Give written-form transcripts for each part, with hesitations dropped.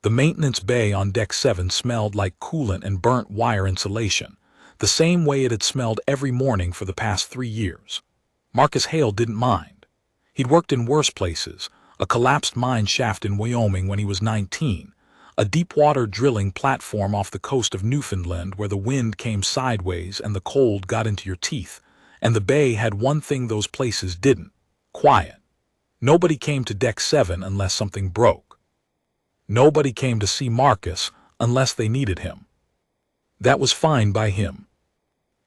The maintenance bay on Deck 7 smelled like coolant and burnt wire insulation, the same way it had smelled every morning for the past 3 years. Marcus Hale didn't mind. He'd worked in worse places, a collapsed mine shaft in Wyoming when he was 19, a deep-water drilling platform off the coast of Newfoundland where the wind came sideways and the cold got into your teeth, and the bay had one thing those places didn't: quiet. Nobody came to Deck 7 unless something broke. Nobody came to see Marcus unless they needed him. That was fine by him.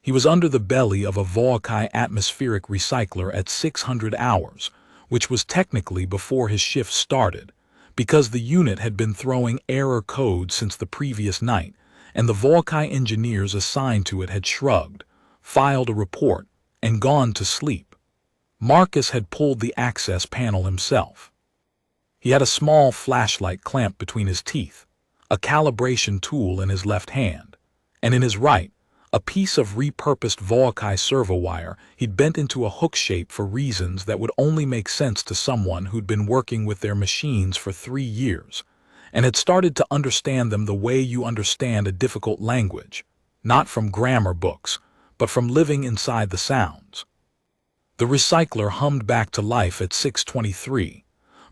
He was under the belly of a Volkai atmospheric recycler at 600 hours, which was technically before his shift started, because the unit had been throwing error code since the previous night, and the Volkai engineers assigned to it had shrugged, filed a report, and gone to sleep. Marcus had pulled the access panel himself. He had a small flashlight clamped between his teeth, a calibration tool in his left hand, and in his right, a piece of repurposed Volkai servo wire he'd bent into a hook shape for reasons that would only make sense to someone who'd been working with their machines for 3 years, and had started to understand them the way you understand a difficult language, not from grammar books, but from living inside the sounds. The recycler hummed back to life at 6:23.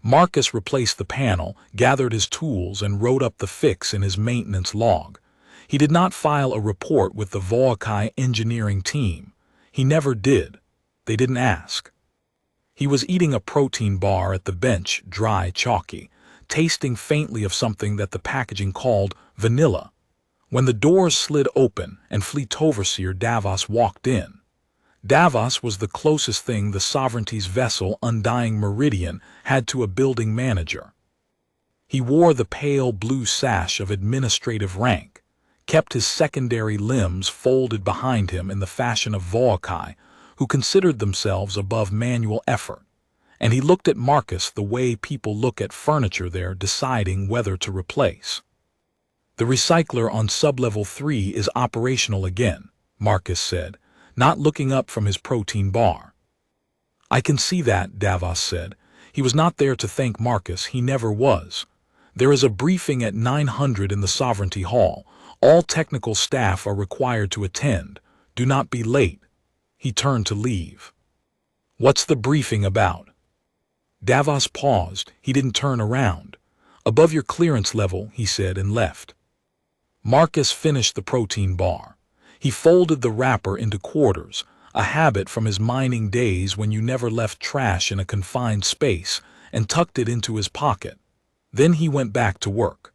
Marcus replaced the panel, gathered his tools, and wrote up the fix in his maintenance log. He did not file a report with the Volkai engineering team. He never did. They didn't ask. He was eating a protein bar at the bench, dry, chalky, tasting faintly of something that the packaging called vanilla, when the doors slid open and Fleet Overseer Davos walked in. Davos was the closest thing the Sovereignty's vessel Undying Meridian had to a building manager. He wore the pale blue sash of administrative rank, kept his secondary limbs folded behind him in the fashion of Volkai, who considered themselves above manual effort, and he looked at Marcus the way people look at furniture there deciding whether to replace. "The recycler on sublevel 3 is operational again," Marcus said, not looking up from his protein bar. "I can see that," Davos said. He was not there to thank Marcus, he never was. "There is a briefing at 900 in the Sovereignty Hall. All technical staff are required to attend. Do not be late." He turned to leave. "What's the briefing about?" Davos paused. He didn't turn around. "Above your clearance level," he said, and left. Marcus finished the protein bar. He folded the wrapper into quarters, a habit from his mining days when you never left trash in a confined space, and tucked it into his pocket. Then he went back to work.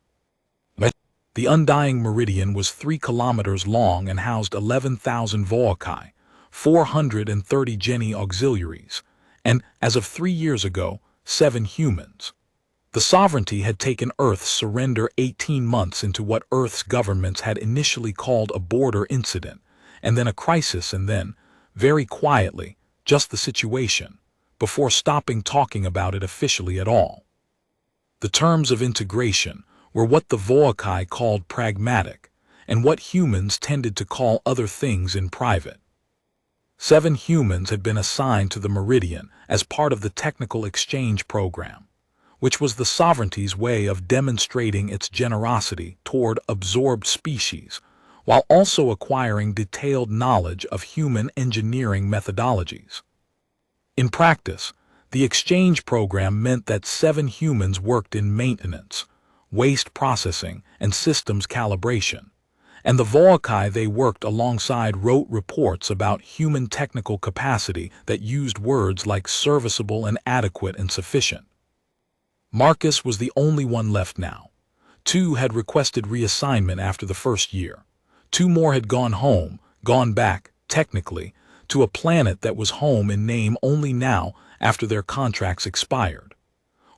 The Undying Meridian was 3 kilometers long and housed 11,000 Volkai, 430 Geni auxiliaries, and, as of 3 years ago, 7 humans. The Sovereignty had taken Earth's surrender 18 months into what Earth's governments had initially called a border incident, and then a crisis, and then, very quietly, just the situation, before stopping talking about it officially at all. The terms of integration were what the Volkai called pragmatic, and what humans tended to call other things in private. 7 humans had been assigned to the Meridian as part of the technical exchange program, which was the Sovereignty's way of demonstrating its generosity toward absorbed species, while also acquiring detailed knowledge of human engineering methodologies. In practice, the exchange program meant that 7 humans worked in maintenance, waste processing, and systems calibration, and the Volkai they worked alongside wrote reports about human technical capacity that used words like serviceable and adequate and sufficient. Marcus was the only one left now. 2 had requested reassignment after the first year. 2 more had gone home, gone back, technically, to a planet that was home in name only now after their contracts expired.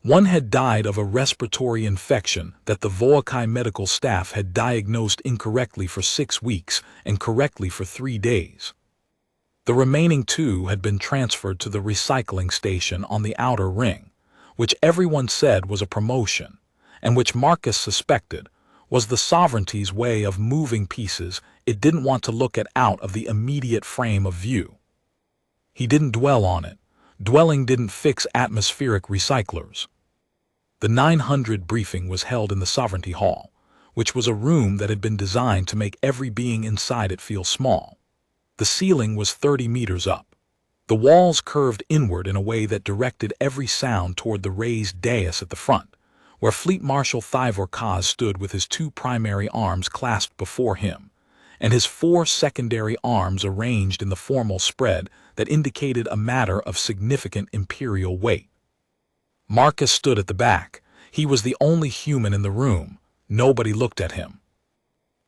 1 had died of a respiratory infection that the Volkai medical staff had diagnosed incorrectly for 6 weeks and correctly for 3 days. The remaining 2 had been transferred to the recycling station on the outer ring, which everyone said was a promotion, and which Marcus suspected was the Sovereignty's way of moving pieces it didn't want to look at out of the immediate frame of view. He didn't dwell on it. Dwelling didn't fix atmospheric recyclers. The 900 briefing was held in the Sovereignty Hall, which was a room that had been designed to make every being inside it feel small. The ceiling was 30 meters up. The walls curved inward in a way that directed every sound toward the raised dais at the front, where Fleet Marshal Thivor Kaz stood with his 2 primary arms clasped before him, and his 4 secondary arms arranged in the formal spread that indicated a matter of significant imperial weight. Marcus stood at the back. He was the only human in the room. Nobody looked at him.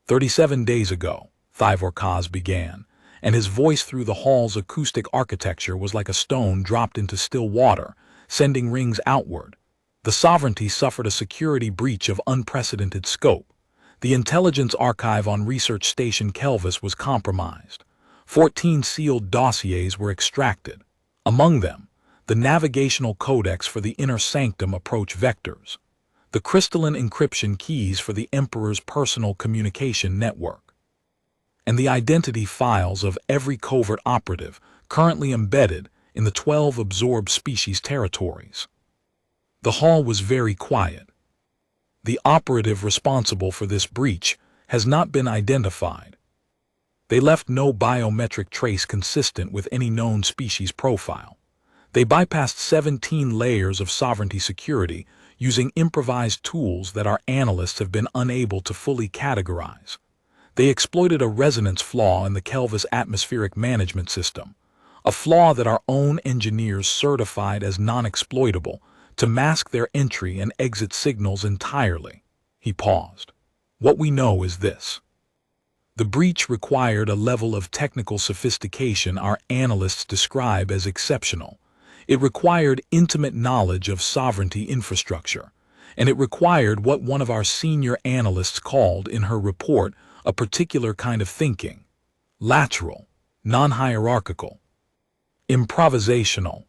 37 days ago, Thivor Kaz began, and his voice through the hall's acoustic architecture was like a stone dropped into still water, sending rings outward. The Sovereignty suffered a security breach of unprecedented scope. The intelligence archive on Research Station Kelvis was compromised. 14 sealed dossiers were extracted. Among them, the navigational codex for the inner sanctum approach vectors, the crystalline encryption keys for the Emperor's personal communication network, and the identity files of every covert operative currently embedded in the 12 absorbed species territories. The hall was very quiet. The operative responsible for this breach has not been identified. They left no biometric trace consistent with any known species profile. They bypassed 17 layers of sovereignty security using improvised tools that our analysts have been unable to fully categorize. They exploited a resonance flaw in the Kelvis atmospheric management system, a flaw that our own engineers certified as non-exploitable to mask their entry and exit signals entirely. He paused. What we know is this. The breach required a level of technical sophistication our analysts describe as exceptional. It required intimate knowledge of sovereignty infrastructure, and it required what one of our senior analysts called in her report a particular kind of thinking: lateral, non-hierarchical, improvisational.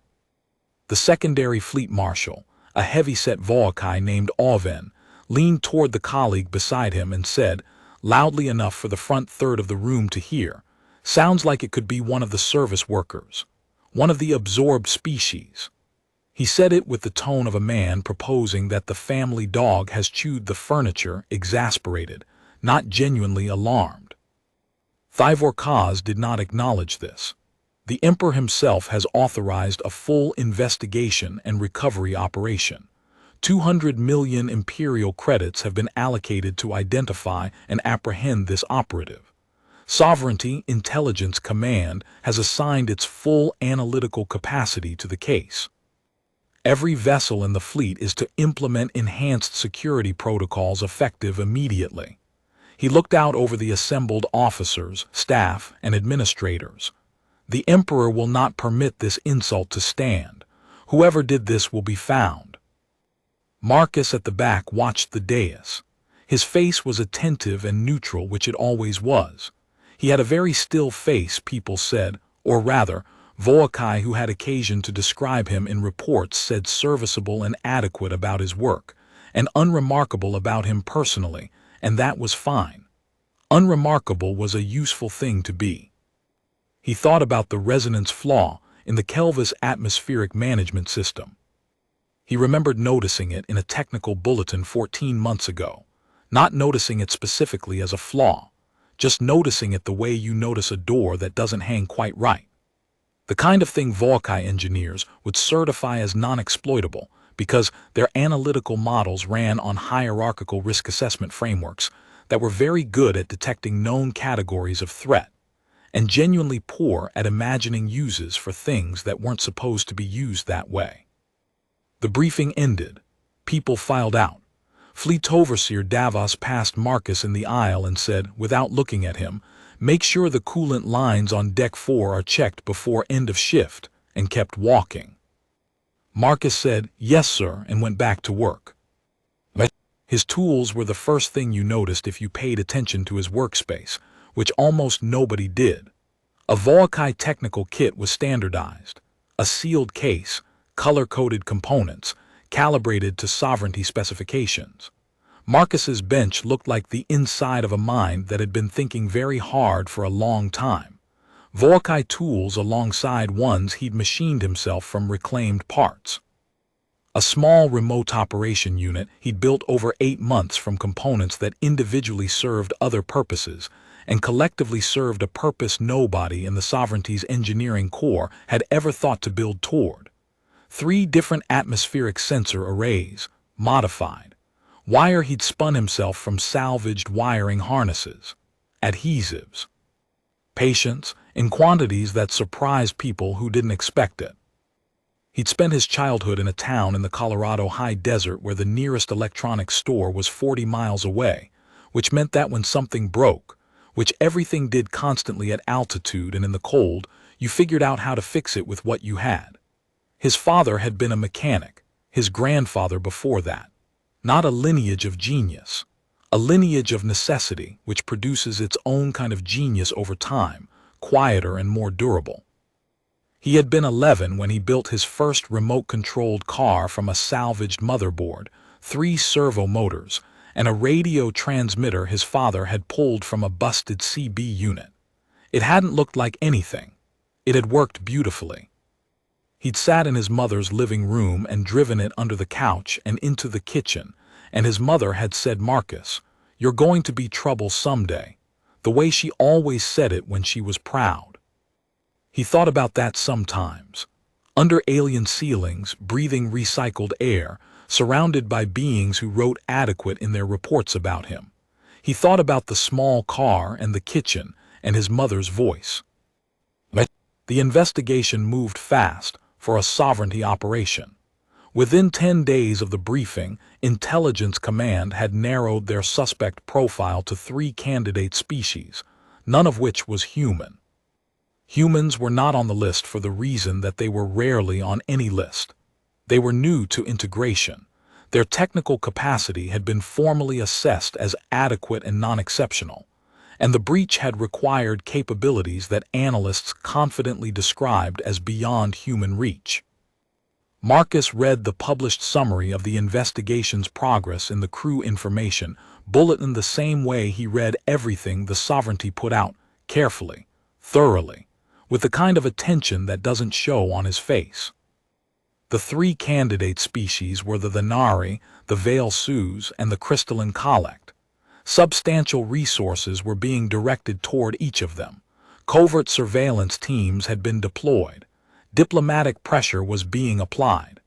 The secondary fleet marshal, a heavy-set Volkai named Oven, leaned toward the colleague beside him and said, loudly enough for the front third of the room to hear, "Sounds like it could be one of the service workers, one of the absorbed species." He said it with the tone of a man proposing that the family dog has chewed the furniture, exasperated, not genuinely alarmed. Thivor Kaz did not acknowledge this. The Emperor himself has authorized a full investigation and recovery operation. 200 million imperial credits have been allocated to identify and apprehend this operative. Sovereignty Intelligence Command has assigned its full analytical capacity to the case. Every vessel in the fleet is to implement enhanced security protocols effective immediately. He looked out over the assembled officers, staff, and administrators. The Emperor will not permit this insult to stand. Whoever did this will be found. Marcus at the back watched the dais. His face was attentive and neutral, which it always was. He had a very still face, people said, or rather, Volkai, who had occasion to describe him in reports, said serviceable and adequate about his work, and unremarkable about him personally, and that was fine. Unremarkable was a useful thing to be. He thought about the resonance flaw in the Kelvis atmospheric management system. He remembered noticing it in a technical bulletin 14 months ago, not noticing it specifically as a flaw, just noticing it the way you notice a door that doesn't hang quite right. The kind of thing Volkai engineers would certify as non-exploitable because their analytical models ran on hierarchical risk assessment frameworks that were very good at detecting known categories of threat, and genuinely poor at imagining uses for things that weren't supposed to be used that way. The briefing ended. People filed out. Fleet Overseer Davos passed Marcus in the aisle and said, without looking at him, "Make sure the coolant lines on Deck 4 are checked before end of shift," and kept walking. Marcus said, "Yes, sir," and went back to work. His tools were the first thing you noticed if you paid attention to his workspace, which almost nobody did. A Volkai technical kit was standardized. A sealed case, color-coded components, calibrated to sovereignty specifications. Marcus's bench looked like the inside of a mind that had been thinking very hard for a long time. Volkai tools alongside ones he'd machined himself from reclaimed parts. a small remote operation unit he'd built over 8 months from components that individually served other purposes and collectively served a purpose nobody in the sovereignty's engineering corps had ever thought to build toward. 3 different atmospheric sensor arrays, modified. Wire he'd spun himself from salvaged wiring harnesses. Adhesives. Patience, in quantities that surprised people who didn't expect it. He'd spent his childhood in a town in the Colorado high desert where the nearest electronics store was 40 miles away, which meant that when something broke, which everything did constantly at altitude and in the cold, you figured out how to fix it with what you had. His father had been a mechanic, his grandfather before that. Not a lineage of genius, a lineage of necessity which produces its own kind of genius over time, quieter and more durable. He had been 11 when he built his first remote-controlled car from a salvaged motherboard, 3 servo motors, and a radio transmitter his father had pulled from a busted CB unit. It hadn't looked like anything. It had worked beautifully. He'd sat in his mother's living room and driven it under the couch and into the kitchen, and his mother had said, "Marcus, you're going to be trouble someday," the way she always said it when she was proud. He thought about that sometimes. Under alien ceilings, breathing recycled air, surrounded by beings who wrote adequate in their reports about him. He thought about the small car and the kitchen and his mother's voice. The investigation moved fast for a sovereignty operation. Within 10 days of the briefing, Intelligence Command had narrowed their suspect profile to 3 candidate species, none of which was human. Humans were not on the list for the reason that they were rarely on any list. They were new to integration. Their technical capacity had been formally assessed as adequate and non-exceptional, and the breach had required capabilities that analysts confidently described as beyond human reach. Marcus read the published summary of the investigation's progress in the crew information bulletin the same way he read everything the sovereignty put out, carefully, thoroughly, with the kind of attention that doesn't show on his face. The 3 candidate species were the Thanari, the Veil Sus, and the Crystalline Collect. Substantial resources were being directed toward each of them. Covert surveillance teams had been deployed. Diplomatic pressure was being applied.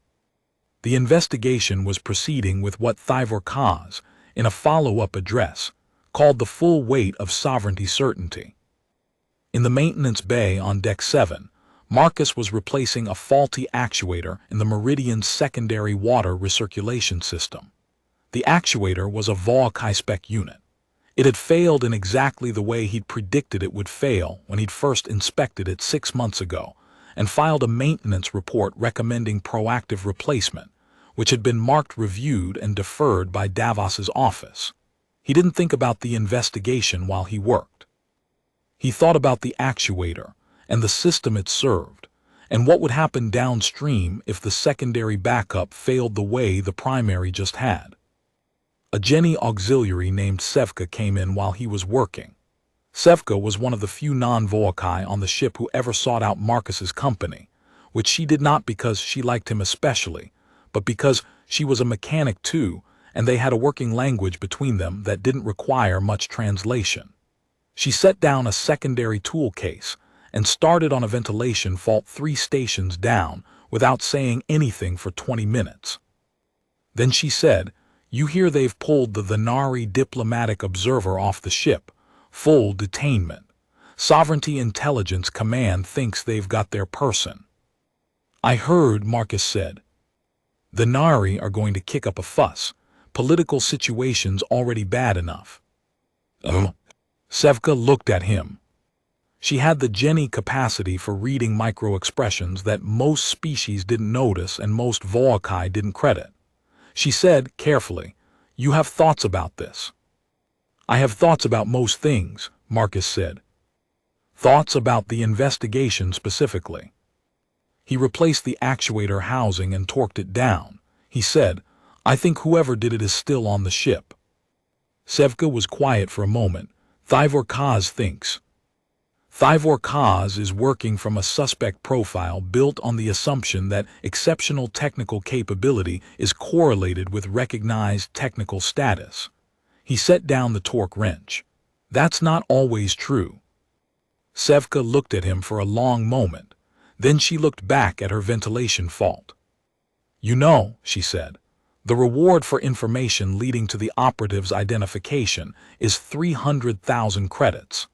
The investigation was proceeding with what Thivor Kaz, in a follow-up address, called the full weight of sovereignty certainty. In the maintenance bay on Deck 7, Marcus was replacing a faulty actuator in the Meridian's secondary water recirculation system. The actuator was a VOG high-spec unit. It had failed in exactly the way he'd predicted it would fail when he'd first inspected it 6 months ago and filed a maintenance report recommending proactive replacement, which had been marked reviewed and deferred by Davos's office. He didn't think about the investigation while he worked. He thought about the actuator and the system it served, and what would happen downstream if the secondary backup failed the way the primary just had. A Jenny auxiliary named Sevka came in while he was working. Sevka was one of the few non-Voakai on the ship who ever sought out Marcus's company, which she did not because she liked him especially, but because she was a mechanic too, and they had a working language between them that didn't require much translation. She set down a secondary tool case and started on a ventilation fault 3 stations down without saying anything for 20 minutes. Then she said, "You hear they've pulled the Thanari diplomatic observer off the ship. Full detainment. Sovereignty Intelligence Command thinks they've got their person." "I heard," Marcus said. "The Thanari are going to kick up a fuss. Political situation's already bad enough." Sevka looked at him. She had the Jenny capacity for reading micro-expressions that most species didn't notice and most Voakai didn't credit. She said, carefully, "You have thoughts about this." "I have thoughts about most things," Marcus said. "Thoughts about the investigation specifically." He replaced the actuator housing and torqued it down. He said, "I think whoever did it is still on the ship." Sevka was quiet for a moment. "Thivor Kaz thinks." Thivor Kaz is working from a suspect profile built on the assumption that exceptional technical capability is correlated with recognized technical status. He set down the torque wrench. That's not always true. Sevka looked at him for a long moment. Then she looked back at her ventilation fault. You know, she said, the reward for information leading to the operative's identification is 300,000 credits.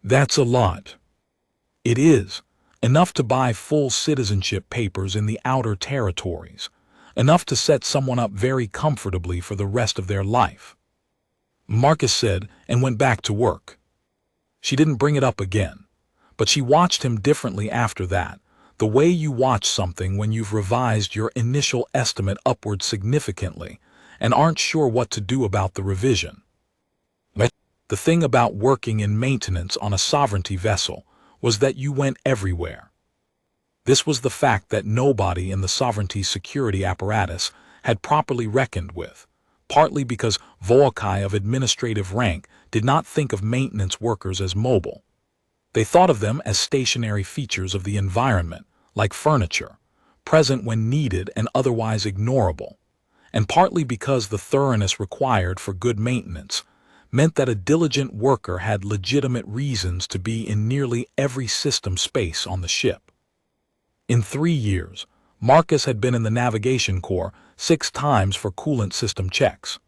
That's a lot. It is. Enough to buy full citizenship papers in the outer territories. Enough to set someone up very comfortably for the rest of their life. Marcus said and went back to work. She didn't bring it up again, but she watched him differently after that, the way you watch something when you've revised your initial estimate upward significantly and aren't sure what to do about the revision. The thing about working in maintenance on a sovereignty vessel was that you went everywhere. This was the fact that nobody in the sovereignty security apparatus had properly reckoned with, partly because Volkai of administrative rank did not think of maintenance workers as mobile. They thought of them as stationary features of the environment, like furniture, present when needed and otherwise ignorable, and partly because the thoroughness required for good maintenance meant that a diligent worker had legitimate reasons to be in nearly every system space on the ship. In 3 years, Marcus had been in the Navigation Corps 6 times for coolant system checks.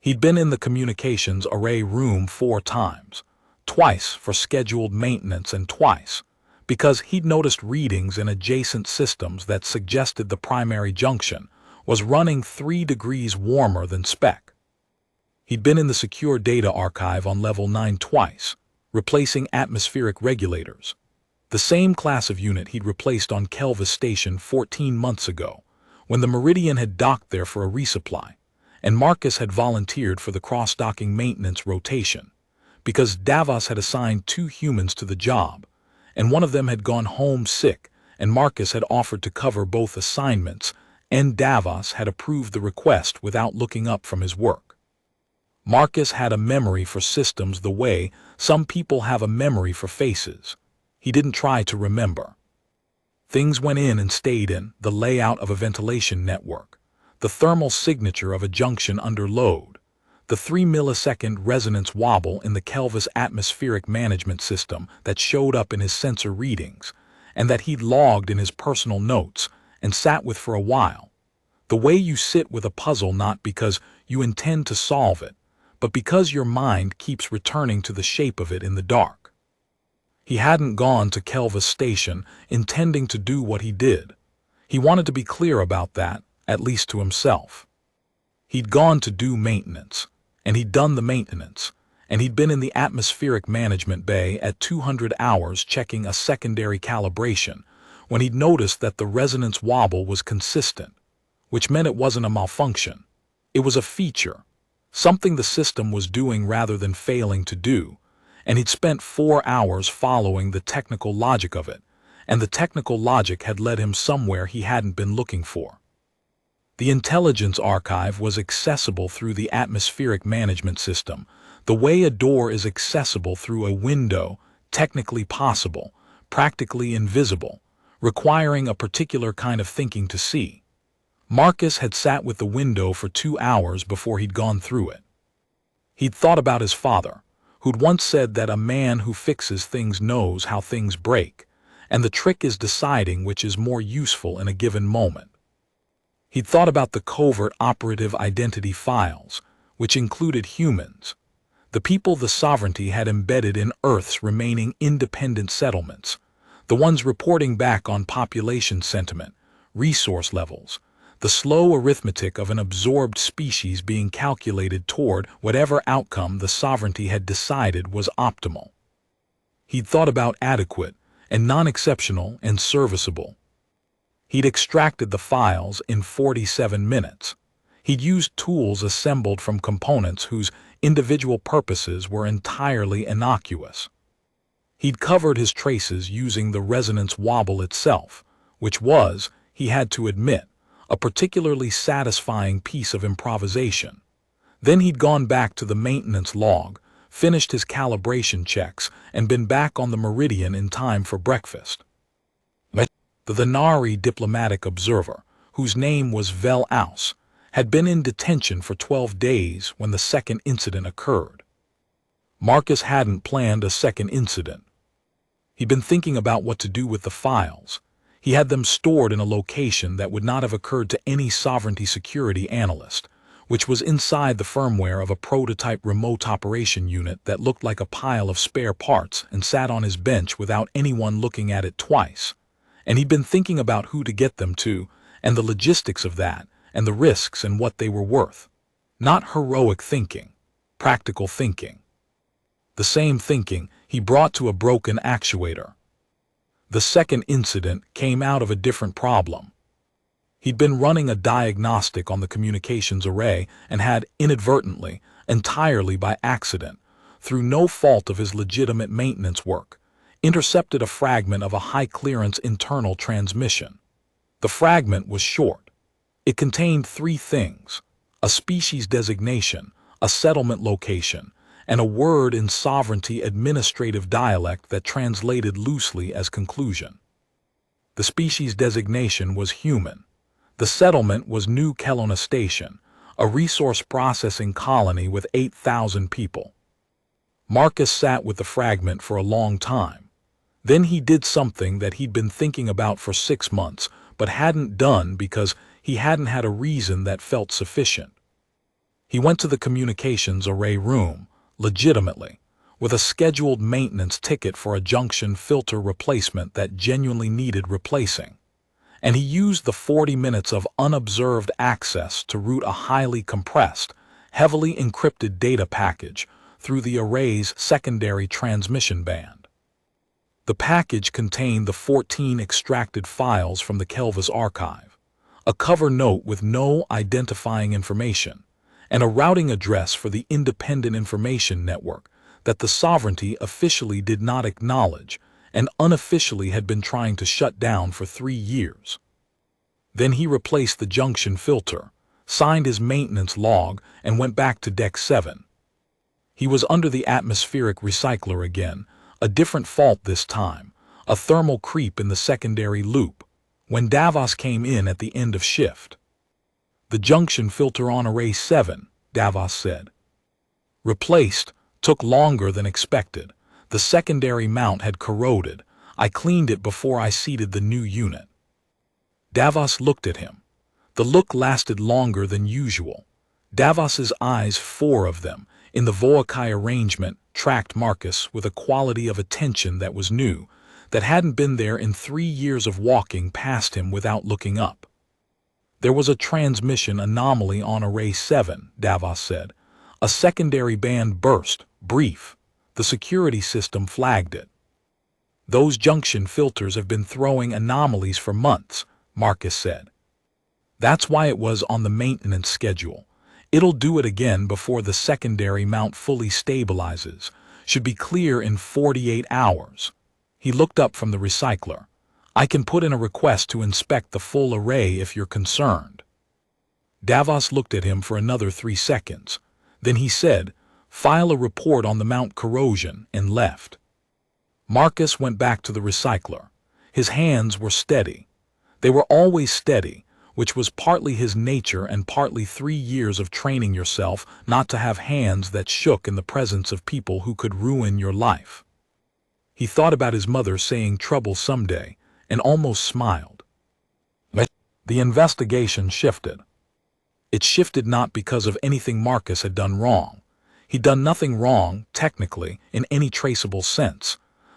He'd been in the communications array room 4 times, twice for scheduled maintenance and twice because he'd noticed readings in adjacent systems that suggested the primary junction was running 3 degrees warmer than spec. He'd been in the secure data archive on level 9 twice, replacing atmospheric regulators, the same class of unit he'd replaced on Kelvis Station 14 months ago, when the Meridian had docked there for a resupply, and Marcus had volunteered for the cross-docking maintenance rotation, because Davos had assigned 2 humans to the job, and one of them had gone home sick, and Marcus had offered to cover both assignments, and Davos had approved the request without looking up from his work. Marcus had a memory for systems the way some people have a memory for faces. He didn't try to remember. Things went in and stayed in: the layout of a ventilation network, the thermal signature of a junction under load, the 3-millisecond resonance wobble in the Kelvis atmospheric management system that showed up in his sensor readings and that he'd logged in his personal notes and sat with for a while. The way you sit with a puzzle not because you intend to solve it, but because your mind keeps returning to the shape of it in the dark. He hadn't gone to Kelvis Station intending to do what he did. He wanted to be clear about that, at least to himself. He'd gone to do maintenance, and he'd done the maintenance, and he'd been in the atmospheric management bay at 200 hours checking a secondary calibration when he'd noticed that the resonance wobble was consistent, which meant it wasn't a malfunction. It was a feature, something the system was doing rather than failing to do, and he'd spent 4 hours following the technical logic of it, and the technical logic had led him somewhere he hadn't been looking for. The intelligence archive was accessible through the atmospheric management system, the way a door is accessible through a window, technically possible, practically invisible, requiring a particular kind of thinking to see. Marcus had sat with the window for 2 hours before he'd gone through it. He'd thought about his father, who'd once said that a man who fixes things knows how things break, and the trick is deciding which is more useful in a given moment. He'd thought about the covert operative identity files, which included humans, the people the sovereignty had embedded in Earth's remaining independent settlements, the ones reporting back on population sentiment, resource levels, the slow arithmetic of an absorbed species being calculated toward whatever outcome the sovereignty had decided was optimal. He'd thought about adequate and non-exceptional and serviceable. He'd extracted the files in 47 minutes. He'd used tools assembled from components whose individual purposes were entirely innocuous. He'd covered his traces using the resonance wobble itself, which was, he had to admit, a particularly satisfying piece of improvisation. Then he'd gone back to the maintenance log, finished his calibration checks, and been back on the meridian in time for breakfast. The Venari diplomatic observer, whose name was Vel Aus, had been in detention for 12 days when the second incident occurred. Marcus hadn't planned a second incident. He'd been thinking about what to do with the files. He had them stored in a location that would not have occurred to any sovereignty security analyst, which was inside the firmware of a prototype remote operation unit that looked like a pile of spare parts and sat on his bench without anyone looking at it twice. And he'd been thinking about who to get them to, and the logistics of that, and the risks and what they were worth. Not heroic thinking, practical thinking. The same thinking he brought to a broken actuator. The second incident came out of a different problem. He'd been running a diagnostic on the communications array and had inadvertently, entirely by accident, through no fault of his legitimate maintenance work, intercepted a fragment of a high-clearance internal transmission. The fragment was short. It contained 3 things: a species designation, a settlement location, and a word in sovereignty administrative dialect that translated loosely as conclusion. The species designation was human. The settlement was New Kelowna Station, a resource processing colony with 8,000 people. Marcus sat with the fragment for a long time. Then he did something that he'd been thinking about for 6 months, but hadn't done because he hadn't had a reason that felt sufficient. He went to the communications array room, legitimately, with a scheduled maintenance ticket for a junction filter replacement that genuinely needed replacing. And he used the 40 minutes of unobserved access to route a highly compressed, heavily encrypted data package through the array's secondary transmission band. The package contained the 14 extracted files from the Kelvis archive, a cover note with no identifying information, and a routing address for the Independent Information Network that the sovereignty officially did not acknowledge and unofficially had been trying to shut down for 3 years. Then he replaced the junction filter, signed his maintenance log, and went back to Deck 7. He was under the atmospheric recycler again, a different fault this time, a thermal creep in the secondary loop, when Davos came in at the end of shift. "The junction filter on Array 7, Davos said. "Replaced, took longer than expected. The secondary mount had corroded. I cleaned it before I seated the new unit." Davos looked at him. The look lasted longer than usual. Davos's eyes, 4 of them, in the Voakai arrangement, tracked Marcus with a quality of attention that was new, that hadn't been there in 3 years of walking past him without looking up. "There was a transmission anomaly on Array 7, Davos said. "A secondary band burst, brief. The security system flagged it." "Those junction filters have been throwing anomalies for months," Marcus said. "That's why it was on the maintenance schedule. It'll do it again before the secondary mount fully stabilizes. Should be clear in 48 hours. He looked up from the recycler. "I can put in a request to inspect the full array if you're concerned." Davos looked at him for another 3 seconds. Then he said, "File a report on the mount corrosion," and left. Marcus went back to the recycler. His hands were steady. They were always steady, which was partly his nature and partly 3 years of training yourself not to have hands that shook in the presence of people who could ruin your life. He thought about his mother saying trouble someday, and almost smiled. The investigation shifted. It shifted not because of anything Marcus had done wrong. He'd done nothing wrong, technically, in any traceable sense,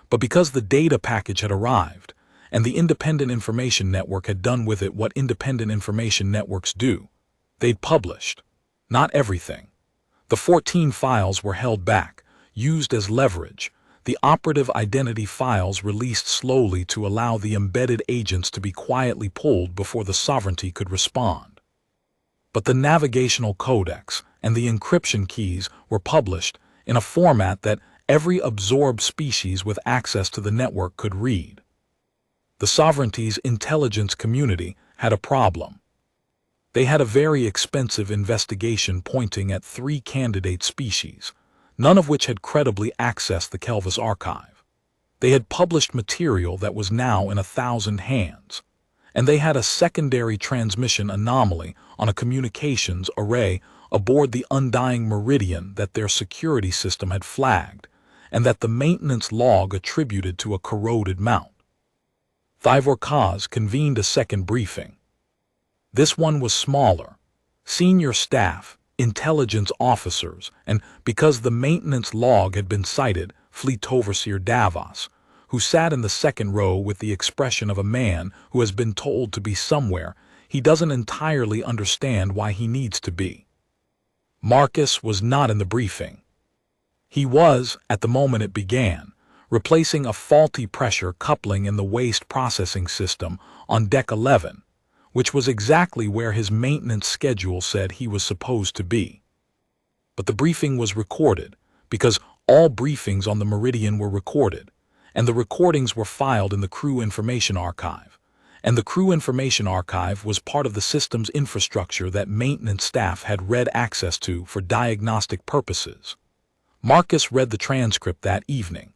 but because the data package had arrived, and the Independent Information Network had done with it what independent information networks do. They'd published. Not everything. The 14 files were held back, used as leverage. The operative identity files released slowly to allow the embedded agents to be quietly pulled before the sovereignty could respond. But the navigational codex and the encryption keys were published in a format that every absorbed species with access to the network could read. The sovereignty's intelligence community had a problem. They had a very expensive investigation pointing at 3 candidate species, none of which had credibly accessed the Kelvis archive. They had published material that was now in 1,000 hands, and they had a secondary transmission anomaly on a communications array aboard the Undying Meridian that their security system had flagged, and that the maintenance log attributed to a corroded mount. Thivor Kaz convened a second briefing. This one was smaller. Senior staff, intelligence officers, and because the maintenance log had been cited, Fleet Overseer Davos, who sat in the second row with the expression of a man who has been told to be somewhere he doesn't entirely understand why he needs to be. Marcus was not in the briefing. He was, at the moment it began, replacing a faulty pressure coupling in the waste processing system on Deck 11, which was exactly where his maintenance schedule said he was supposed to be. But the briefing was recorded, because all briefings on the Meridian were recorded, and the recordings were filed in the Crew Information Archive, and the Crew Information Archive was part of the system's infrastructure that maintenance staff had read access to for diagnostic purposes. Marcus read the transcript that evening,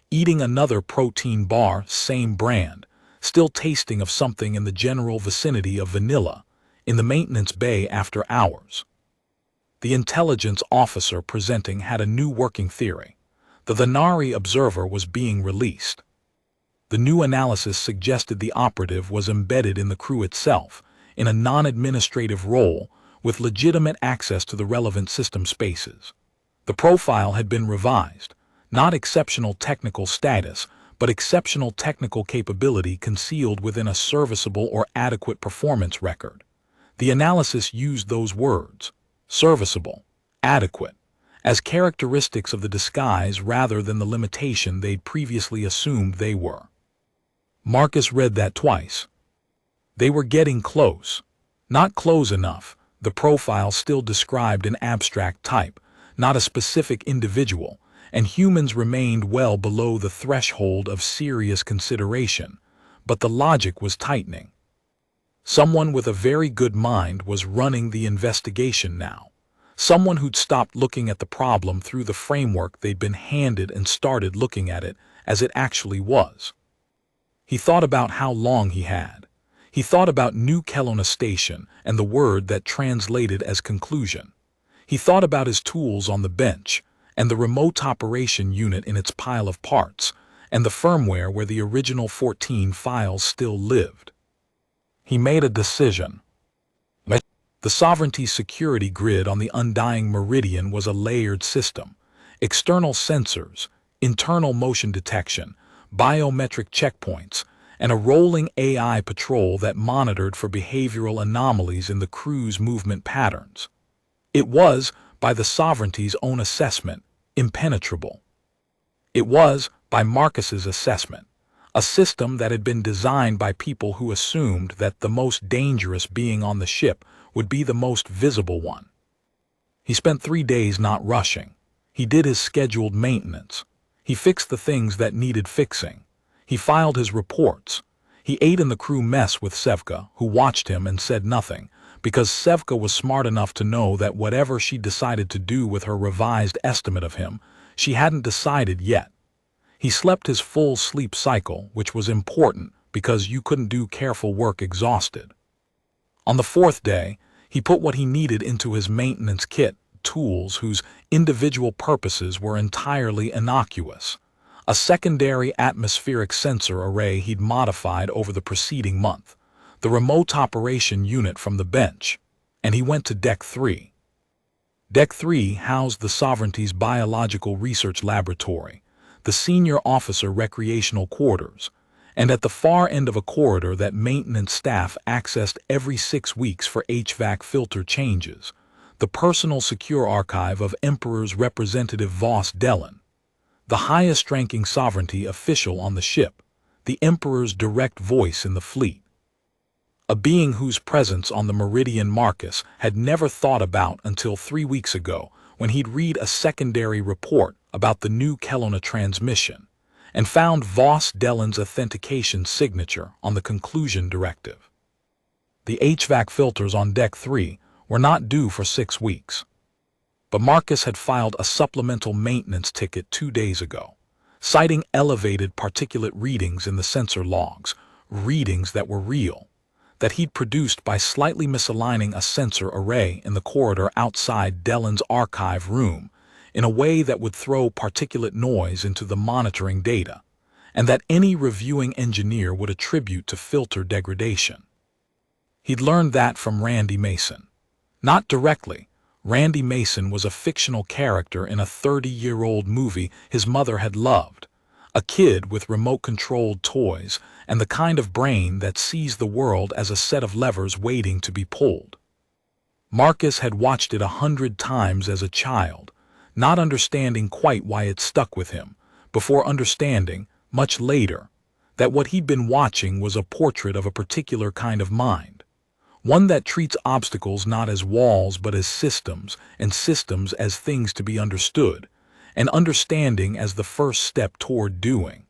eating another protein bar, same brand, still tasting of something in the general vicinity of vanilla, in the maintenance bay after hours. The intelligence officer presenting had a new working theory. The Venari observer was being released. The new analysis suggested the operative was embedded in the crew itself, in a non-administrative role, with legitimate access to the relevant system spaces. The profile had been revised, not exceptional technical status, but exceptional technical capability concealed within a serviceable or adequate performance record. The analysis used those words, serviceable, adequate, as characteristics of the disguise rather than the limitation they'd previously assumed they were. Marcus read that twice. They were getting close. Not close enough. The profile still described an abstract type, not a specific individual, and humans remained well below the threshold of serious consideration, but the logic was tightening. Someone with a very good mind was running the investigation now. Someone who'd stopped looking at the problem through the framework they'd been handed and started looking at it as it actually was. He thought about how long he had. He thought about New Kelowna Station and the word that translated as conclusion. He thought about his tools on the bench, and the remote operation unit in its pile of parts, and the firmware where the original 14 files still lived. He made a decision. The Sovereignty security grid on the Undying Meridian was a layered system. External sensors, internal motion detection, biometric checkpoints, and a rolling AI patrol that monitored for behavioral anomalies in the crew's movement patterns. It was, by the Sovereignty's own assessment, impenetrable. It was, by Marcus's assessment, a system that had been designed by people who assumed that the most dangerous being on the ship would be the most visible one. He spent 3 days not rushing. He did his scheduled maintenance. He fixed the things that needed fixing. He filed his reports. He ate in the crew mess with Sevka, who watched him and said nothing, because Sevka was smart enough to know that whatever she decided to do with her revised estimate of him, she hadn't decided yet. He slept his full sleep cycle, which was important because you couldn't do careful work exhausted. On the 4th day, he put what he needed into his maintenance kit, tools whose individual purposes were entirely innocuous, a secondary atmospheric sensor array he'd modified over the preceding month, the remote operation unit from the bench, and he went to Deck 3. Deck 3 housed the Sovereignty's biological research laboratory, the senior officer recreational quarters, and at the far end of a corridor that maintenance staff accessed every 6 weeks for HVAC filter changes, the personal secure archive of Emperor's representative Vos Dellin, the highest-ranking Sovereignty official on the ship, the Emperor's direct voice in the fleet. A being whose presence on the Meridian Marcus had never thought about until 3 weeks ago when he'd read a secondary report about the New Kelowna transmission, and found Vos Dellin's authentication signature on the conclusion directive. The HVAC filters on Deck 3 were not due for 6 weeks. but Marcus had filed a supplemental maintenance ticket 2 days ago, citing elevated particulate readings in the sensor logs, readings that were real, that he'd produced by slightly misaligning a sensor array in the corridor outside Dellen's archive room in a way that would throw particulate noise into the monitoring data, and that any reviewing engineer would attribute to filter degradation. He'd learned that from Randy Mason. Not directly. Randy Mason was a fictional character in a 30-year-old movie his mother had loved, a kid with remote-controlled toys and the kind of brain that sees the world as a set of levers waiting to be pulled. Marcus had watched it 100 times as a child, not understanding quite why it stuck with him, before understanding, much later, that what he'd been watching was a portrait of a particular kind of mind. One that treats obstacles not as walls but as systems, and systems as things to be understood, and understanding as the first step toward doing.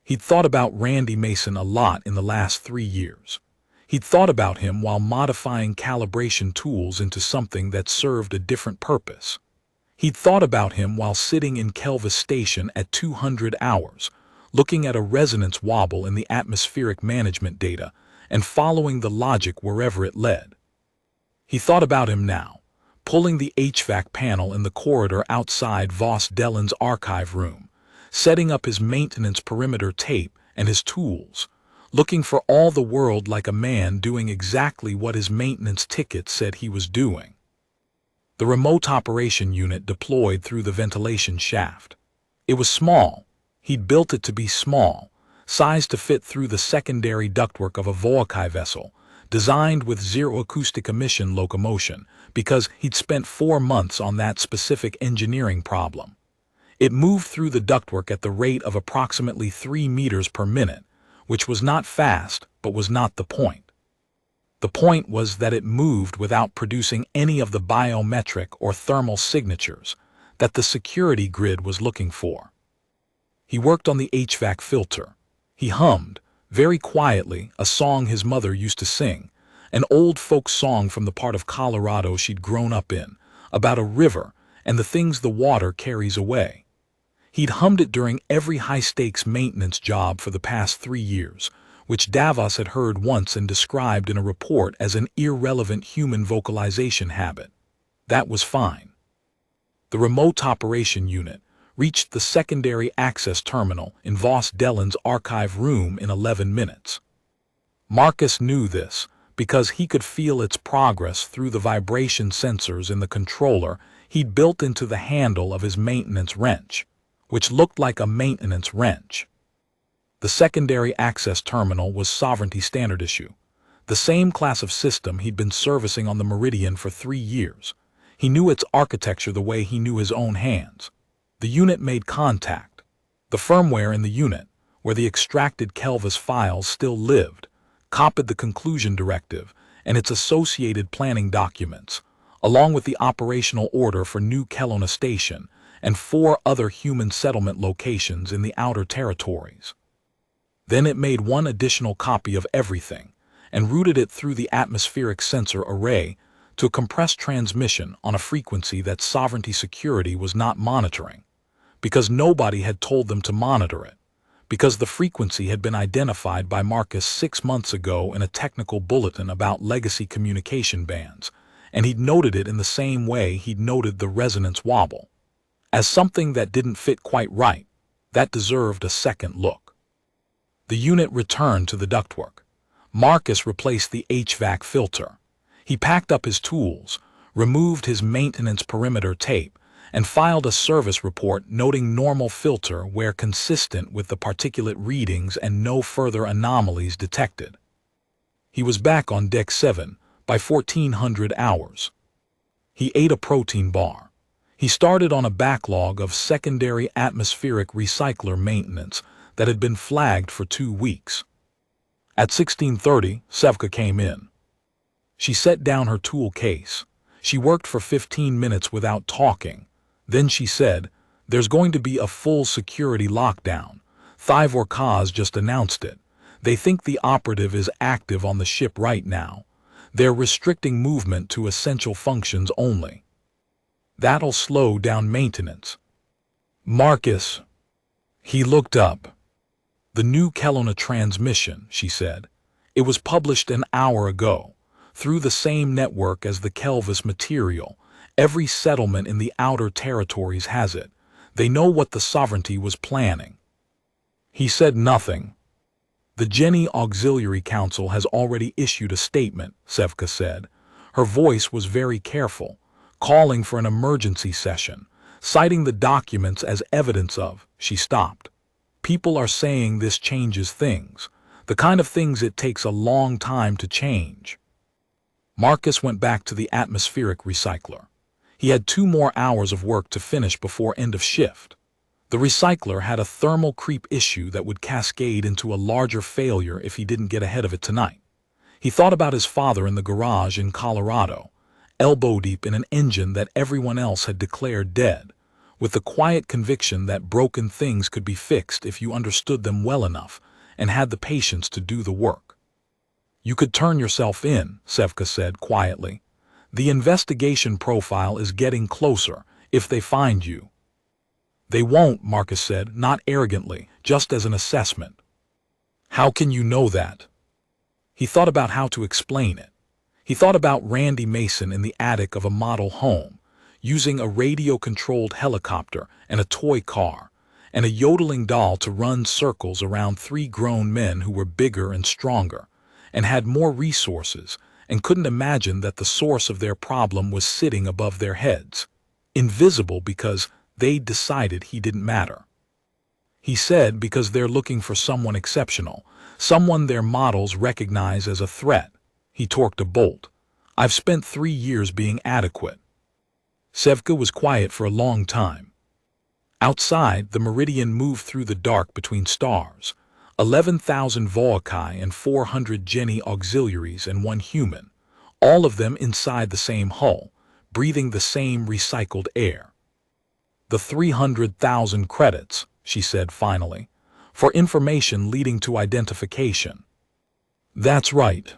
He'd thought about Randy Mason a lot in the last 3 years. He'd thought about him while modifying calibration tools into something that served a different purpose. He'd thought about him while sitting in Kelvis Station at 200 hours, looking at a resonance wobble in the atmospheric management data, and following the logic wherever it led. He thought about him now, pulling the HVAC panel in the corridor outside Voss Dellen's archive room, setting up his maintenance perimeter tape and his tools, looking for all the world like a man doing exactly what his maintenance ticket said he was doing. The remote operation unit deployed through the ventilation shaft. It was small. He'd built it to be small, sized to fit through the secondary ductwork of a Volocai vessel, designed with zero acoustic emission locomotion, because he'd spent 4 months on that specific engineering problem. It moved through the ductwork at the rate of approximately 3 meters per minute, which was not fast, but was not the point. The point was that it moved without producing any of the biometric or thermal signatures that the security grid was looking for. He worked on the HVAC filter. He hummed, very quietly, a song his mother used to sing, an old folk song from the part of Colorado she'd grown up in, about a river and the things the water carries away. He'd hummed it during every high-stakes maintenance job for the past 3 years, which Davos had heard once and described in a report as an irrelevant human vocalization habit. That was fine. The remote operation unit reached the secondary access terminal in Voss Dellen's archive room in 11 minutes. Marcus knew this because he could feel its progress through the vibration sensors in the controller he'd built into the handle of his maintenance wrench, which looked like a maintenance wrench. The secondary access terminal was Sovereignty Standard issue, the same class of system he'd been servicing on the Meridian for 3 years. He knew its architecture the way he knew his own hands. The unit made contact. The firmware in the unit, where the extracted Kelvis files still lived, copied the conclusion directive and its associated planning documents, along with the operational order for New Kelowna Station and 4 other human settlement locations in the outer territories. Then it made 1 additional copy of everything and routed it through the atmospheric sensor array to a compressed transmission on a frequency that Sovereignty Security was not monitoring, because nobody had told them to monitor it, because the frequency had been identified by Marcus 6 months ago in a technical bulletin about legacy communication bands, and he'd noted it in the same way he'd noted the resonance wobble, as something that didn't fit quite right, that deserved a second look. The unit returned to the ductwork. Marcus replaced the HVAC filter. He packed up his tools, removed his maintenance perimeter tape, and filed a service report noting normal filter where consistent with the particulate readings and no further anomalies detected. He was back on Deck 7 by 1400 hours. He ate a protein bar. He started on a backlog of secondary atmospheric recycler maintenance that had been flagged for 2 weeks. At 16:30, Sevka came in. She set down her tool case. She worked for 15 minutes without talking. Then she said, "There's going to be a full security lockdown. Thivor Kaz just announced it. They think the operative is active on the ship right now. They're restricting movement to essential functions only." That'll slow down maintenance. Marcus. He looked up. The new Kelowna transmission, she said. It was published an hour ago, through the same network as the Kelvis material. Every settlement in the outer territories has it. They know what the sovereignty was planning. He said nothing. The Jenny Auxiliary Council has already issued a statement, Sevka said. Her voice was very careful, calling for an emergency session, citing the documents as evidence of. She stopped. People are saying this changes things, the kind of things it takes a long time to change. Marcus went back to the atmospheric recycler. He had 2 more hours of work to finish before end of shift. The recycler had a thermal creep issue that would cascade into a larger failure if he didn't get ahead of it tonight. He thought about his father in the garage in Colorado, elbow deep in an engine that everyone else had declared dead, with the quiet conviction that broken things could be fixed if you understood them well enough and had the patience to do the work. You could turn yourself in, Sevka said quietly. The investigation profile is getting closer if they find you. They won't, Marcus said, not arrogantly, just as an assessment. How can you know that? He thought about how to explain it. He thought about Randy Mason in the attic of a model home, using a radio-controlled helicopter and a toy car, and a yodeling doll to run circles around 3 grown men who were bigger and stronger, and had more resources, and couldn't imagine that the source of their problem was sitting above their heads, invisible because they'd decided he didn't matter. He said because they're looking for someone exceptional, someone their models recognize as a threat. He torqued a bolt. I've spent 3 years being adequate. Sevka was quiet for a long time. Outside, the meridian moved through the dark between stars. 11,000 Volkai and 400 Jenny auxiliaries and 1 human, all of them inside the same hull, breathing the same recycled air. The 300,000 credits, she said finally, for information leading to identification. That's right.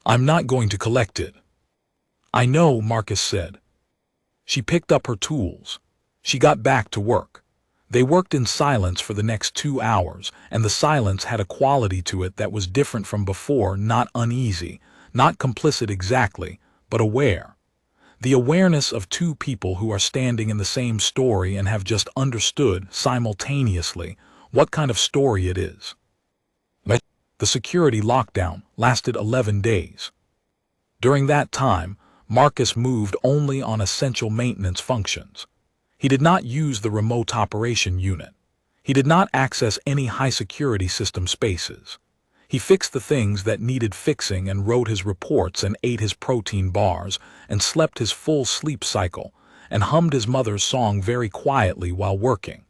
I'm not going to collect it. I know, Marcus said. She picked up her tools. She got back to work. They worked in silence for the next 2 hours, and the silence had a quality to it that was different from before, not uneasy, not complicit exactly, but aware. The awareness of 2 people who are standing in the same story and have just understood simultaneously what kind of story it is. The security lockdown lasted 11 days. During that time, Marcus moved only on essential maintenance functions. He did not use the remote operation unit. He did not access any high-security system spaces. He fixed the things that needed fixing and wrote his reports and ate his protein bars and slept his full sleep cycle and hummed his mother's song very quietly while working.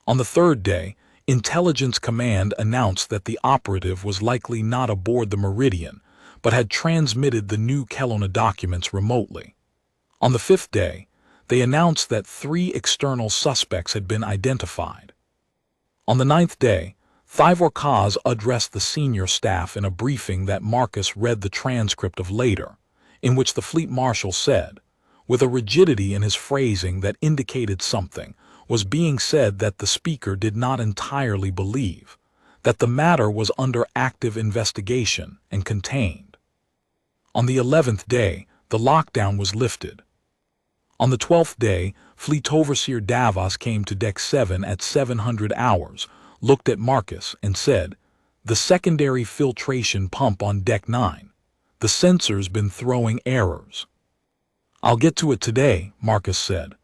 On the 3rd day, Intelligence Command announced that the operative was likely not aboard the Meridian, but had transmitted the new Kelowna documents remotely. On the 5th day, they announced that 3 external suspects had been identified. On the 9th day, Thivor Kaz addressed the senior staff in a briefing that Marcus read the transcript of later, in which the Fleet Marshal said, with a rigidity in his phrasing that indicated something was being said that the speaker did not entirely believe, that the matter was under active investigation and contained. On the 11th day, the lockdown was lifted. On the 12th day, Fleet Overseer Davos came to Deck 7 at 700 hours, looked at Marcus, and said, "The secondary filtration pump on Deck 9. The sensor's been throwing errors." "I'll get to it today," Marcus said.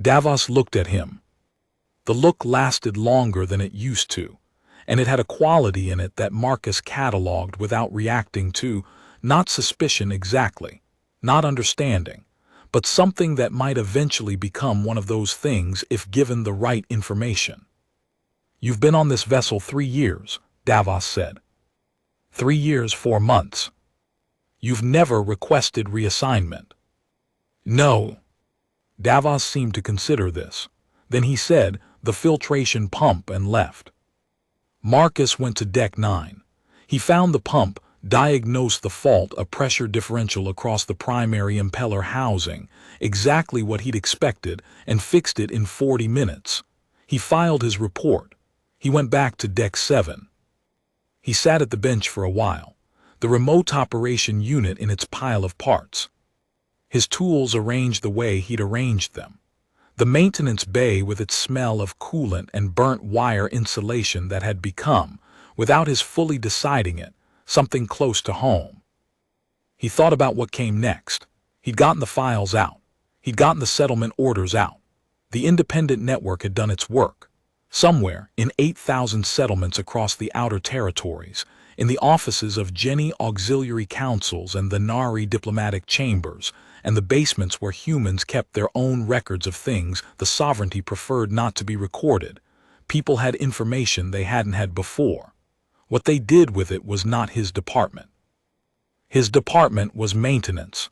Davos looked at him. The look lasted longer than it used to, and it had a quality in it that Marcus catalogued without reacting to, not suspicion exactly, not understanding, but something that might eventually become one of those things if given the right information. "You've been on this vessel 3 years, Davos said. 3 years, 4 months. You've never requested reassignment." "No." Davos seemed to consider this. Then he said, "The filtration pump," and left. Marcus went to Deck 9. He found the pump diagnosed the fault, a pressure differential across the primary impeller housing, exactly what he'd expected, and fixed it in 40 minutes. He filed his report. He went back to Deck 7. He sat at the bench for a while, the remote operation unit in its pile of parts. His tools arranged the way he'd arranged them. The maintenance bay with its smell of coolant and burnt wire insulation that had become, without his fully deciding it, something close to home. He thought about what came next. He'd gotten the files out. He'd gotten the settlement orders out. The independent network had done its work. Somewhere, in 8,000 settlements across the outer territories, in the offices of Jenny auxiliary councils and the Nari diplomatic chambers, and the basements where humans kept their own records of things the sovereignty preferred not to be recorded, people had information they hadn't had before. What they did with it was not his department. His department was maintenance.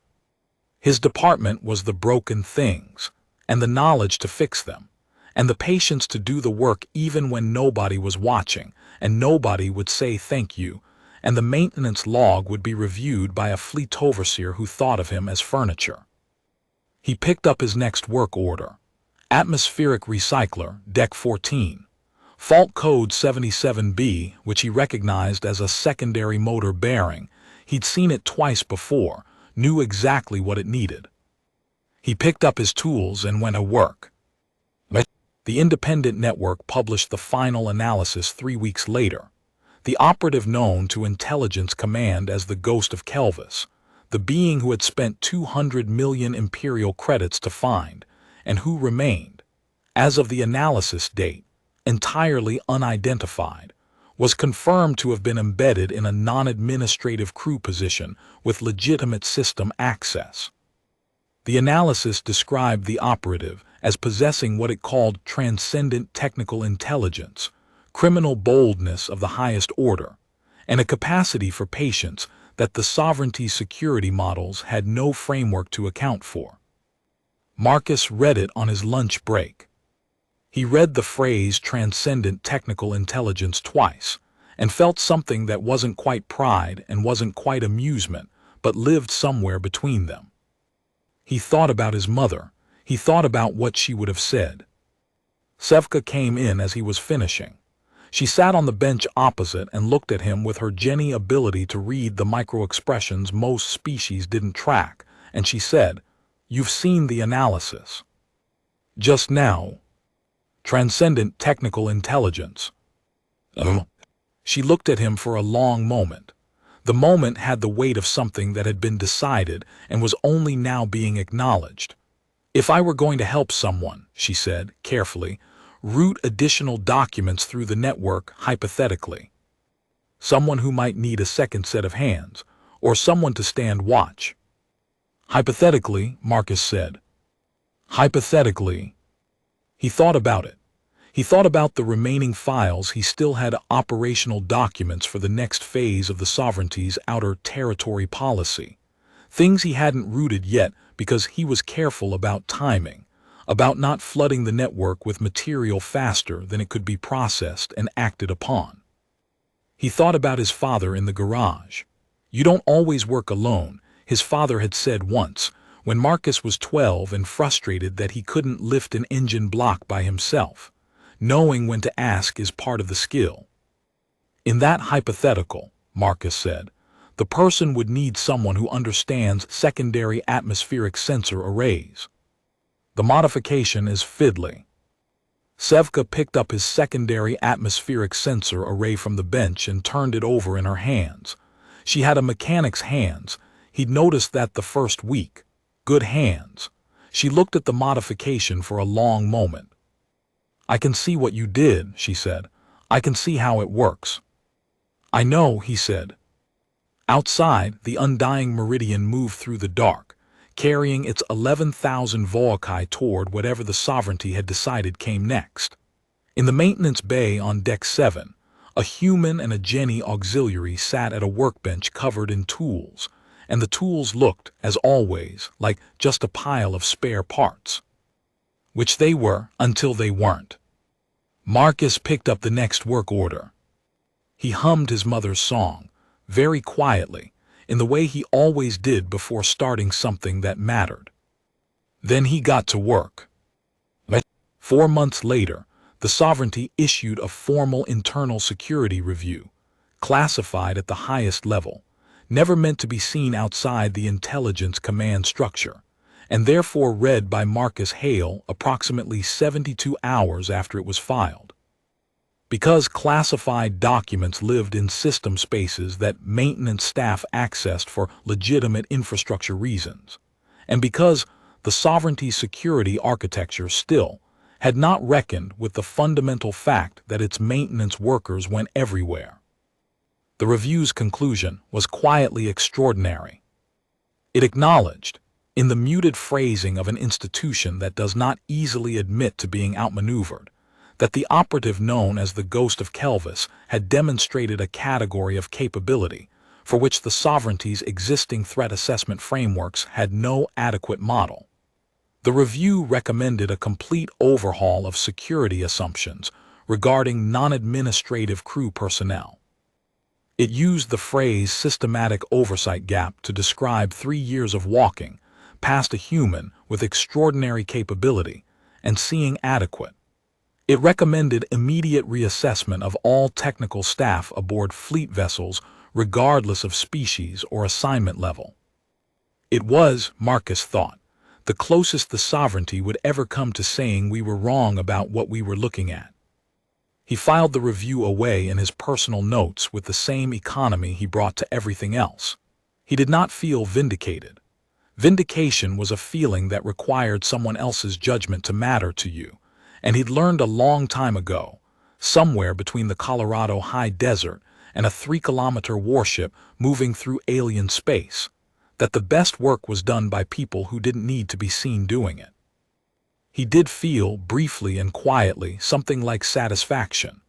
His department was the broken things, and the knowledge to fix them, and the patience to do the work even when nobody was watching, and nobody would say thank you, and the maintenance log would be reviewed by a fleet overseer who thought of him as furniture. He picked up his next work order. Atmospheric recycler, Deck 14. Fault code 77B, which he recognized as a secondary motor bearing. He'd seen it twice before, knew exactly what it needed. He picked up his tools and went to work. The independent network published the final analysis 3 weeks later. The operative known to Intelligence Command as the Ghost of Kelvis, the being who had spent 200 million Imperial credits to find, and who remained, as of the analysis date, entirely unidentified, was confirmed to have been embedded in a non-administrative crew position with legitimate system access. The analysis described the operative as possessing what it called transcendent technical intelligence, criminal boldness of the highest order, and a capacity for patience that the sovereignty security models had no framework to account for. Marcus read it on his lunch break. He read the phrase transcendent technical intelligence twice, and felt something that wasn't quite pride and wasn't quite amusement, but lived somewhere between them. He thought about his mother. He thought about what she would have said. Sevka came in as he was finishing. She sat on the bench opposite and looked at him with her Jenny ability to read the micro-expressions most species didn't track, and she said, "You've seen the analysis." "Just now." "Transcendent technical intelligence." She looked at him for a long moment. The moment had the weight of something that had been decided and was only now being acknowledged. "If I were going to help someone," she said, carefully, "route additional documents through the network, hypothetically. Someone who might need a second set of hands, or someone to stand watch." "Hypothetically," Marcus said. "Hypothetically." He thought about it. He thought about the remaining files. He still had operational documents for the next phase of the sovereignty's outer territory policy. Things he hadn't routed yet because he was careful about timing, about not flooding the network with material faster than it could be processed and acted upon. He thought about his father in the garage. "You don't always work alone," his father had said once, when Marcus was 12 and frustrated that he couldn't lift an engine block by himself. Knowing when to ask is part of the skill. In that hypothetical, Marcus said, the person would need someone who understands secondary atmospheric sensor arrays. The modification is fiddly. Sevka picked up his secondary atmospheric sensor array from the bench and turned it over in her hands. She had a mechanic's hands. He'd noticed that the first week. Good hands. She looked at the modification for a long moment. "I can see what you did," she said. "I can see how it works." "I know," he said. Outside, the undying meridian moved through the dark, carrying its 11,000 Volkai toward whatever the sovereignty had decided came next. In the maintenance bay on Deck 7, a human and a Jenny auxiliary sat at a workbench covered in tools, and the tools looked, as always, like just a pile of spare parts. Which they were until they weren't. Marcus picked up the next work order. He hummed his mother's song, very quietly, in the way he always did before starting something that mattered. Then he got to work. 4 months later, the sovereignty issued a formal internal security review, classified at the highest level, never meant to be seen outside the intelligence command structure, and therefore read by Marcus Hale approximately 72 hours after it was filed. Because classified documents lived in system spaces that maintenance staff accessed for legitimate infrastructure reasons, and because the sovereignty security architecture still had not reckoned with the fundamental fact that its maintenance workers went everywhere. The review's conclusion was quietly extraordinary. It acknowledged, in the muted phrasing of an institution that does not easily admit to being outmaneuvered, that the operative known as the Ghost of Kelvis had demonstrated a category of capability for which the sovereignty's existing threat assessment frameworks had no adequate model. The review recommended a complete overhaul of security assumptions regarding non-administrative crew personnel. It used the phrase systematic oversight gap to describe 3 years of walking past a human with extraordinary capability and seeing adequate. It recommended immediate reassessment of all technical staff aboard fleet vessels regardless of species or assignment level. It was, Marcus thought, the closest the sovereignty would ever come to saying we were wrong about what we were looking at. He filed the review away in his personal notes with the same economy he brought to everything else. He did not feel vindicated. Vindication was a feeling that required someone else's judgment to matter to you, and he'd learned a long time ago, somewhere between the Colorado high desert and a 3-kilometer warship moving through alien space, that the best work was done by people who didn't need to be seen doing it. He did feel, briefly and quietly, something like satisfaction,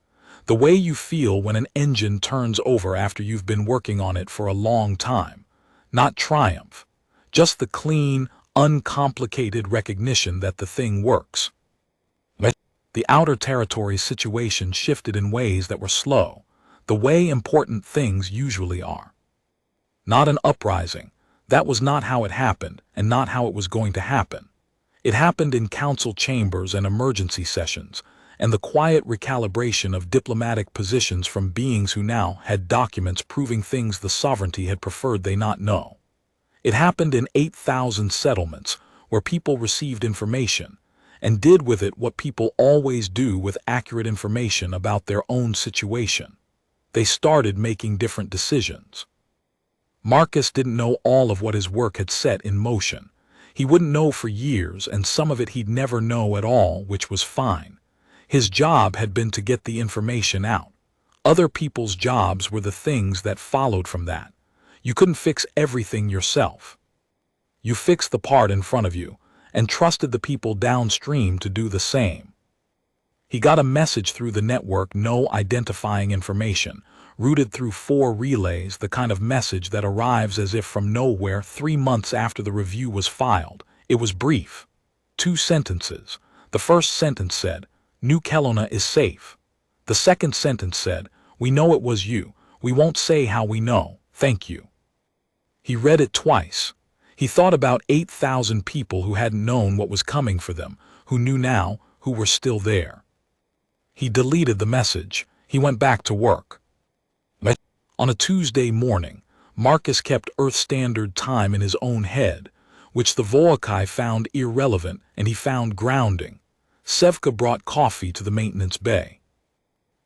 the way you feel when an engine turns over after you've been working on it for a long time. Not triumph, just the clean, uncomplicated recognition that the thing works. The Outer Territories situation shifted in ways that were slow, the way important things usually are. Not an uprising. That was not how it happened, and not how it was going to happen. It happened in council chambers and emergency sessions, and the quiet recalibration of diplomatic positions from beings who now had documents proving things the sovereignty had preferred they not know. It happened in 8,000 settlements, where people received information, and did with it what people always do with accurate information about their own situation. They started making different decisions. Marcus didn't know all of what his work had set in motion. He wouldn't know for years, and some of it he'd never know at all, which was fine. His job had been to get the information out. Other people's jobs were the things that followed from that. You couldn't fix everything yourself. You fixed the part in front of you, and trusted the people downstream to do the same. He got a message through the network, no identifying information, routed through 4 relays, the kind of message that arrives as if from nowhere 3 months after the review was filed. It was brief. 2 sentences. The first sentence said, "New Kelowna is safe." The second sentence said, "We know it was you. We won't say how we know. Thank you." He read it twice. He thought about 8,000 people who hadn't known what was coming for them, who knew now, who were still there. He deleted the message. He went back to work. On a Tuesday morning, Marcus kept Earth Standard Time in his own head, which the Voakai found irrelevant, and he found grounding. Sevka brought coffee to the maintenance bay.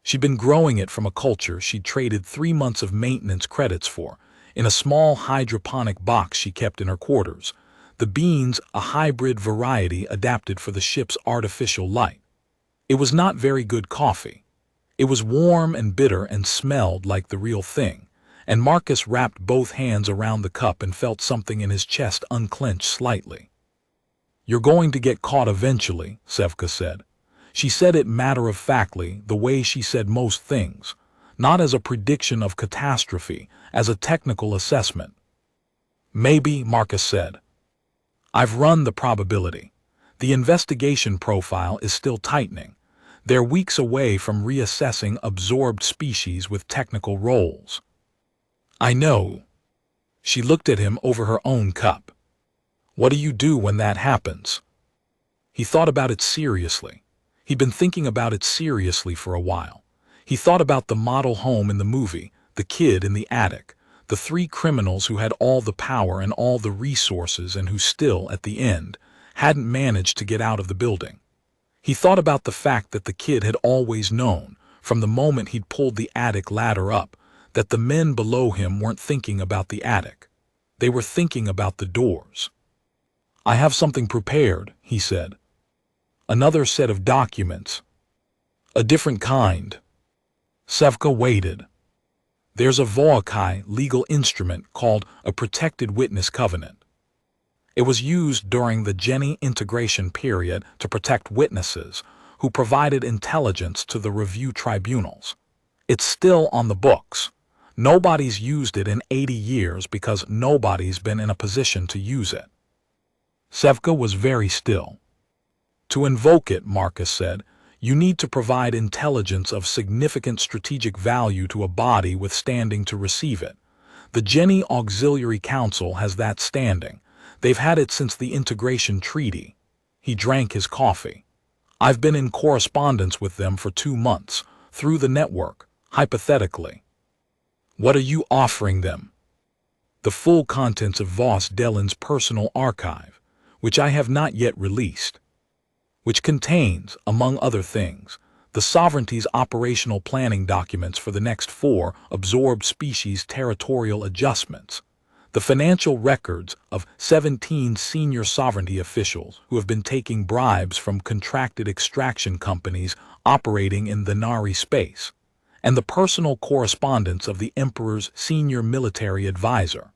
She'd been growing it from a culture she'd traded 3 months of maintenance credits for, in a small hydroponic box she kept in her quarters, the beans a hybrid variety adapted for the ship's artificial light. It was not very good coffee. It was warm and bitter and smelled like the real thing, and Marcus wrapped both hands around the cup and felt something in his chest unclench slightly. "You're going to get caught eventually," Sevka said. She said it matter-of-factly, the way she said most things, not as a prediction of catastrophe, as a technical assessment. "Maybe," Marcus said. "I've run the probability. The investigation profile is still tightening. They're weeks away from reassessing absorbed species with technical roles." I know. She looked at him over her own cup. What do you do when that happens? He thought about it seriously. He'd been thinking about it seriously for a while. He thought about the model home in the movie, the kid in the attic, the three criminals who had all the power and all the resources and who still, at the end, hadn't managed to get out of the building. He thought about the fact that the kid had always known, from the moment he'd pulled the attic ladder up, that the men below him weren't thinking about the attic. They were thinking about the doors. I have something prepared, he said. Another set of documents. A different kind. Sevka waited. There's a HFY legal instrument called a protected witness covenant. It was used during the Jenny integration period to protect witnesses who provided intelligence to the review tribunals. It's still on the books. Nobody's used it in 80 years because nobody's been in a position to use it. Sevka was very still. To invoke it, Marcus said, you need to provide intelligence of significant strategic value to a body with standing to receive it. The Jenny Auxiliary Council has that standing. They've had it since the Integration Treaty. He drank his coffee. I've been in correspondence with them for 2 months, through the network, hypothetically. What are you offering them? The full contents of Voss Dellen's personal archive, which I have not yet released, which contains, among other things, the sovereignty's operational planning documents for the next 4 absorbed species territorial adjustments, the financial records of 17 senior sovereignty officials who have been taking bribes from contracted extraction companies operating in the Nari space, and the personal correspondence of the Emperor's senior military advisor,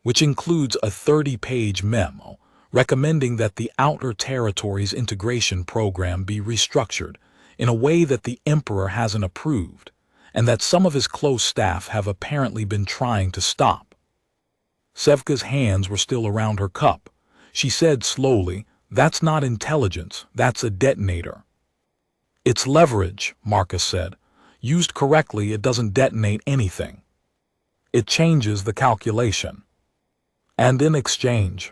which includes a 30-page memo recommending that the Outer Territories integration program be restructured in a way that the Emperor hasn't approved, and that some of his close staff have apparently been trying to stop. Sevka's hands were still around her cup. She said slowly, "That's not intelligence, that's a detonator." "It's leverage," Marcus said. "Used correctly, it doesn't detonate anything. It changes the calculation. And in exchange,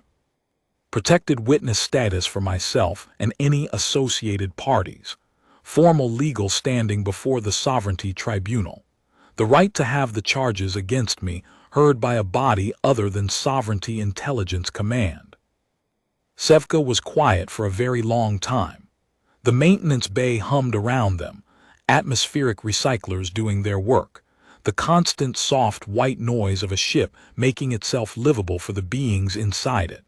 protected witness status for myself and any associated parties, formal legal standing before the Sovereignty Tribunal, the right to have the charges against me heard by a body other than Sovereignty Intelligence Command." Sevka was quiet for a very long time. The maintenance bay hummed around them, atmospheric recyclers doing their work, the constant soft white noise of a ship making itself livable for the beings inside it.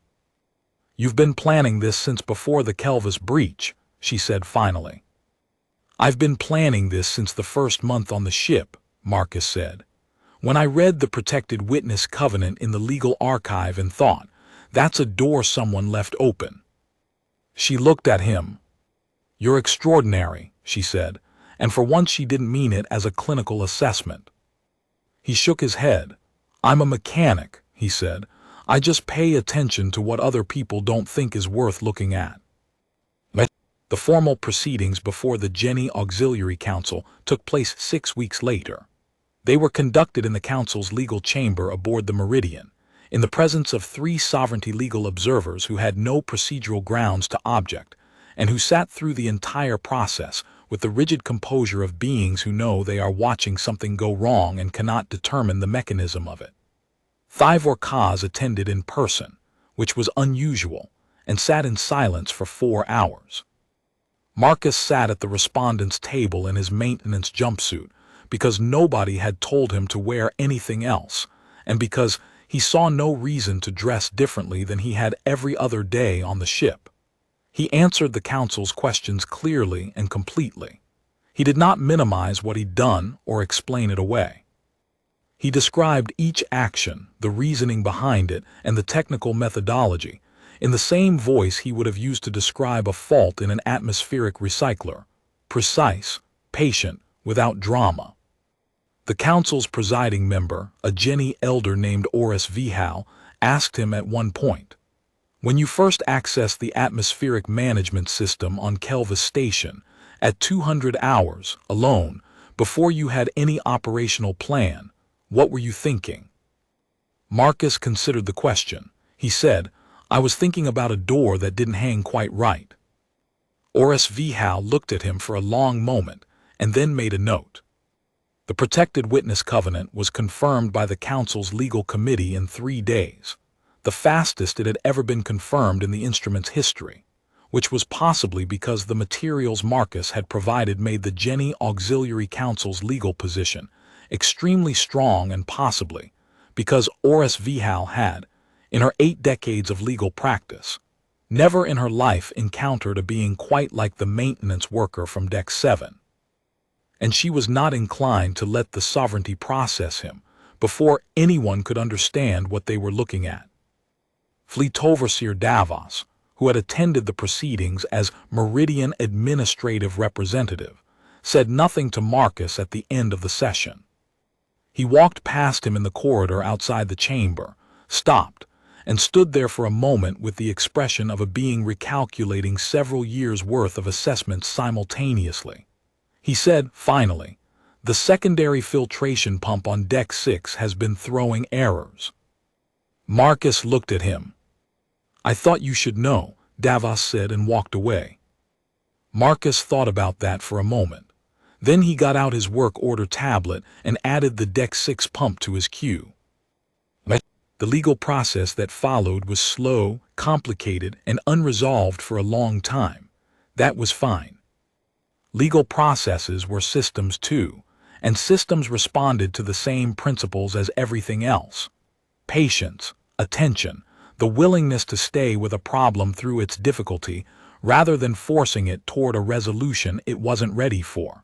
"You've been planning this since before the Kelvis breach," she said finally. "I've been planning this since the first month on the ship," Marcus said. "When I read the protected witness covenant in the legal archive and thought, that's a door someone left open." She looked at him. "You're extraordinary," she said, and for once she didn't mean it as a clinical assessment. He shook his head. "I'm a mechanic," he said. "I just pay attention to what other people don't think is worth looking at." The formal proceedings before the Jenny Auxiliary Council took place 6 weeks later. They were conducted in the Council's legal chamber aboard the Meridian, in the presence of 3 sovereignty legal observers who had no procedural grounds to object, and who sat through the entire process with the rigid composure of beings who know they are watching something go wrong and cannot determine the mechanism of it. 5 Orcs attended in person, which was unusual, and sat in silence for 4 hours. Marcus sat at the respondent's table in his maintenance jumpsuit because nobody had told him to wear anything else, and because he saw no reason to dress differently than he had every other day on the ship. He answered the Council's questions clearly and completely. He did not minimize what he'd done or explain it away. He described each action, the reasoning behind it, and the technical methodology, in the same voice he would have used to describe a fault in an atmospheric recycler: precise, patient, without drama. The Council's presiding member, a Jenny elder named Orcs Vihal, asked him at one point, "When you first accessed the atmospheric management system on Kelvis Station, at 200 hours, alone, before you had any operational plan, What were you thinking? Marcus considered the question. He said, I was thinking about a door that didn't hang quite right. OSVHAL looked at him for a long moment and then made a note. The protected witness covenant was confirmed by the council's legal committee in 3 days, the fastest it had ever been confirmed in the instrument's history, which was possibly because the materials Marcus had provided made the Jenny Auxiliary Council's legal position extremely strong, and possibly because OSVHAL had, in her 8 decades of legal practice, never in her life encountered a being quite like the maintenance worker from Deck 7. And she was not inclined to let the sovereignty process him before anyone could understand what they were looking at. Fleet Overseer Davos, who had attended the proceedings as Meridian Administrative Representative, said nothing to Marcus at the end of the session. He walked past him in the corridor outside the chamber, stopped, and stood there for a moment with the expression of a being recalculating several years' worth of assessments simultaneously. He said, finally, the secondary filtration pump on Deck 6 has been throwing errors. Marcus looked at him. I thought you should know, Davos said and walked away. Marcus thought about that for a moment. Then he got out his work order tablet and added the Deck 6 pump to his queue. The legal process that followed was slow, complicated, and unresolved for a long time. That was fine. Legal processes were systems too, and systems responded to the same principles as everything else. Patience, attention, the willingness to stay with a problem through its difficulty rather than forcing it toward a resolution it wasn't ready for.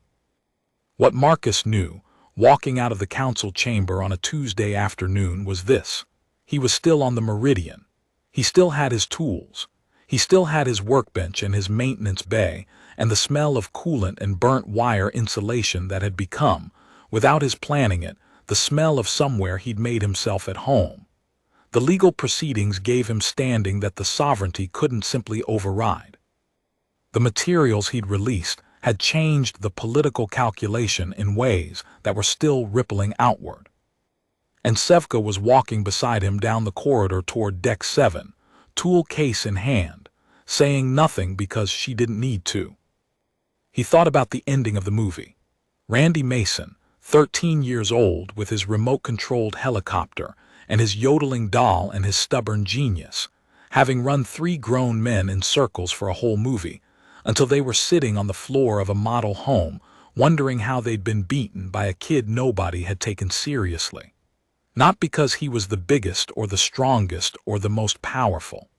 What Marcus knew, walking out of the council chamber on a Tuesday afternoon, was this. He was still on the Meridian. He still had his tools. He still had his workbench and his maintenance bay and the smell of coolant and burnt wire insulation that had become, without his planning it, the smell of somewhere he'd made himself at home. The legal proceedings gave him standing that the sovereignty couldn't simply override. The materials he'd released had changed the political calculation in ways that were still rippling outward. And Sevka was walking beside him down the corridor toward Deck 7, tool case in hand, saying nothing because she didn't need to. He thought about the ending of the movie. Randy Mason, 13 years old, with his remote-controlled helicopter and his yodeling doll and his stubborn genius, having run 3 grown men in circles for a whole movie, until they were sitting on the floor of a model home, wondering how they'd been beaten by a kid nobody had taken seriously. Not because he was the biggest or the strongest or the most powerful.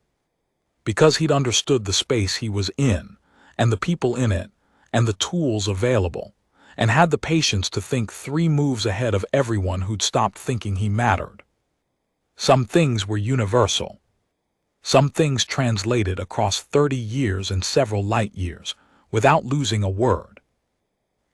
Because he'd understood the space he was in, and the people in it, and the tools available, and had the patience to think 3 moves ahead of everyone who'd stopped thinking he mattered. Some things were universal. Some things translated across 30 years and several light years, without losing a word.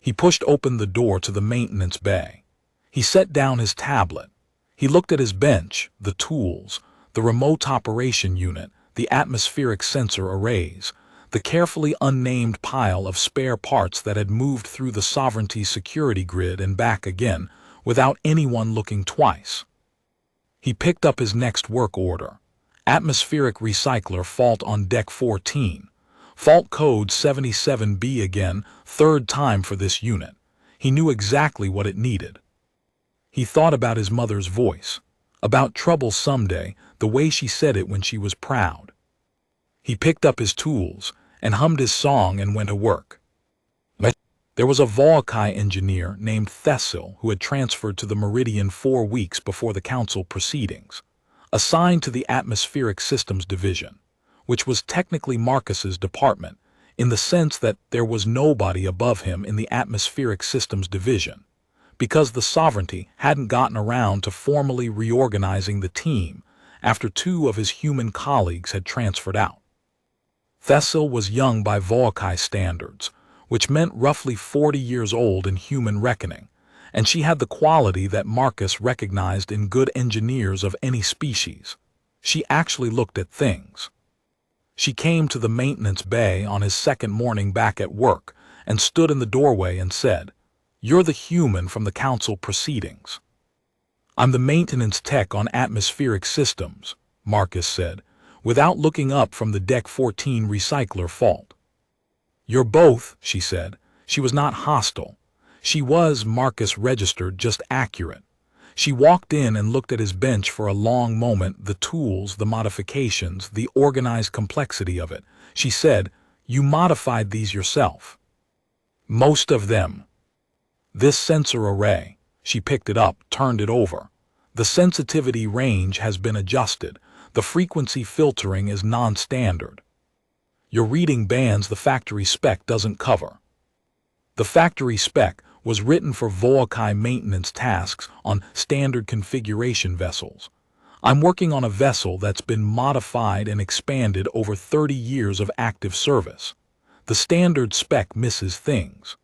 He pushed open the door to the maintenance bay. He set down his tablet. He looked at his bench, the tools, the remote operation unit, the atmospheric sensor arrays, the carefully unnamed pile of spare parts that had moved through the sovereignty's security grid and back again without anyone looking twice. He picked up his next work order. Atmospheric recycler fault on Deck 14. Fault code 77B again, 3rd time for this unit. He knew exactly what it needed. He thought about his mother's voice, about trouble someday, the way she said it when she was proud. He picked up his tools and hummed his song and went to work. There was a Volkai engineer named Thessil who had transferred to the Meridian 4 weeks before the council proceedings, assigned to the Atmospheric Systems Division, which was technically Marcus's department, in the sense that there was nobody above him in the Atmospheric Systems Division, because the sovereignty hadn't gotten around to formally reorganizing the team after 2 of his human colleagues had transferred out. Thessil was young by Volkai standards, which meant roughly 40 years old in human reckoning, and she had the quality that Marcus recognized in good engineers of any species. She actually looked at things. She came to the maintenance bay on his 2nd morning back at work and stood in the doorway and said, "You're the human from the council proceedings." I'm the maintenance tech on atmospheric systems, Marcus said, without looking up from the Deck 14 recycler fault. You're both, she said. She was not hostile. She was, Marcus registered, just accurate. She walked in and looked at his bench for a long moment, the tools, the modifications, the organized complexity of it. She said, "You modified these yourself." "Most of them." "This sensor array." She picked it up, turned it over. "The sensitivity range has been adjusted. The frequency filtering is non-standard. You're reading bands the factory spec doesn't cover." The factory spec was written for Volkai maintenance tasks on standard configuration vessels. I'm working on a vessel that's been modified and expanded over 30 years of active service. The standard spec misses things.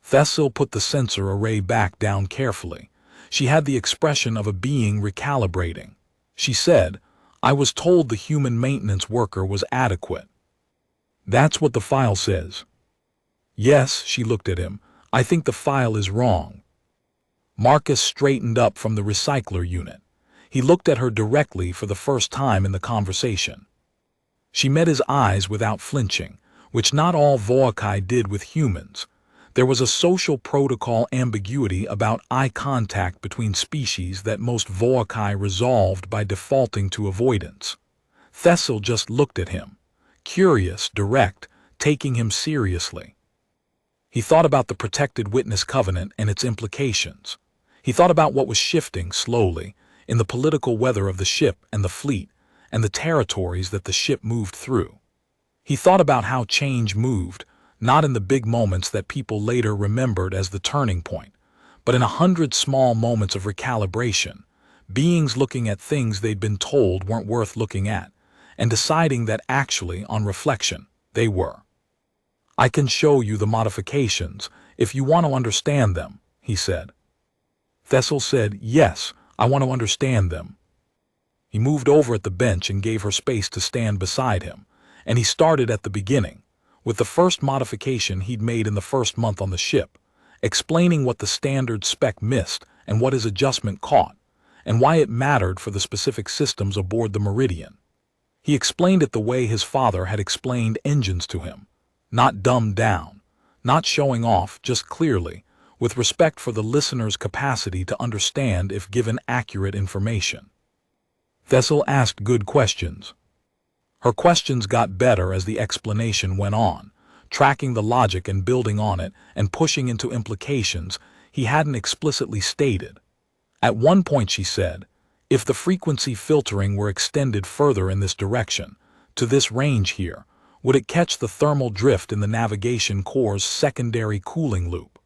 Thessil put the sensor array back down carefully. She had the expression of a being recalibrating. She said, "I was told the human maintenance worker was adequate." "That's what the file says." "Yes," she looked at him. "I think the file is wrong." Marcus straightened up from the recycler unit. He looked at her directly for the first time in the conversation. She met his eyes without flinching, which not all Volkai did with humans. There was a social protocol ambiguity about eye contact between species that most Volkai resolved by defaulting to avoidance. Thessil just looked at him, curious, direct, taking him seriously. He thought about the protected witness covenant and its implications. He thought about what was shifting slowly in the political weather of the ship and the fleet and the territories that the ship moved through. He thought about how change moved, not in the big moments that people later remembered as the turning point, but in 100 small moments of recalibration, beings looking at things they'd been told weren't worth looking at, and deciding that actually, on reflection, they were. "I can show you the modifications, if you want to understand them," he said. Thessil said, "Yes, I want to understand them." He moved over at the bench and gave her space to stand beside him, and he started at the beginning, with the first modification he'd made in the first month on the ship, explaining what the standard spec missed and what his adjustment caught, and why it mattered for the specific systems aboard the Meridian. He explained it the way his father had explained engines to him, not dumbed down, not showing off, just clearly, with respect for the listener's capacity to understand if given accurate information. Thessil asked good questions. Her questions got better as the explanation went on, tracking the logic and building on it and pushing into implications he hadn't explicitly stated. At one point she said, "If the frequency filtering were extended further in this direction, to this range here, would it catch the thermal drift in the navigation core's secondary cooling loop?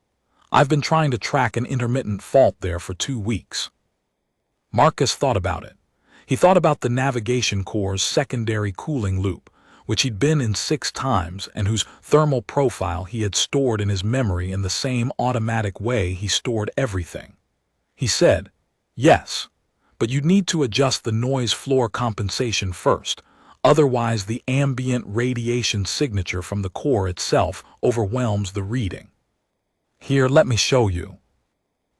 I've been trying to track an intermittent fault there for 2 weeks." Marcus thought about it. He thought about the navigation core's secondary cooling loop, which he'd been in 6 times and whose thermal profile he had stored in his memory in the same automatic way he stored everything. He said, "Yes, but you'd need to adjust the noise floor compensation first. Otherwise, the ambient radiation signature from the core itself overwhelms the reading. Here, let me show you."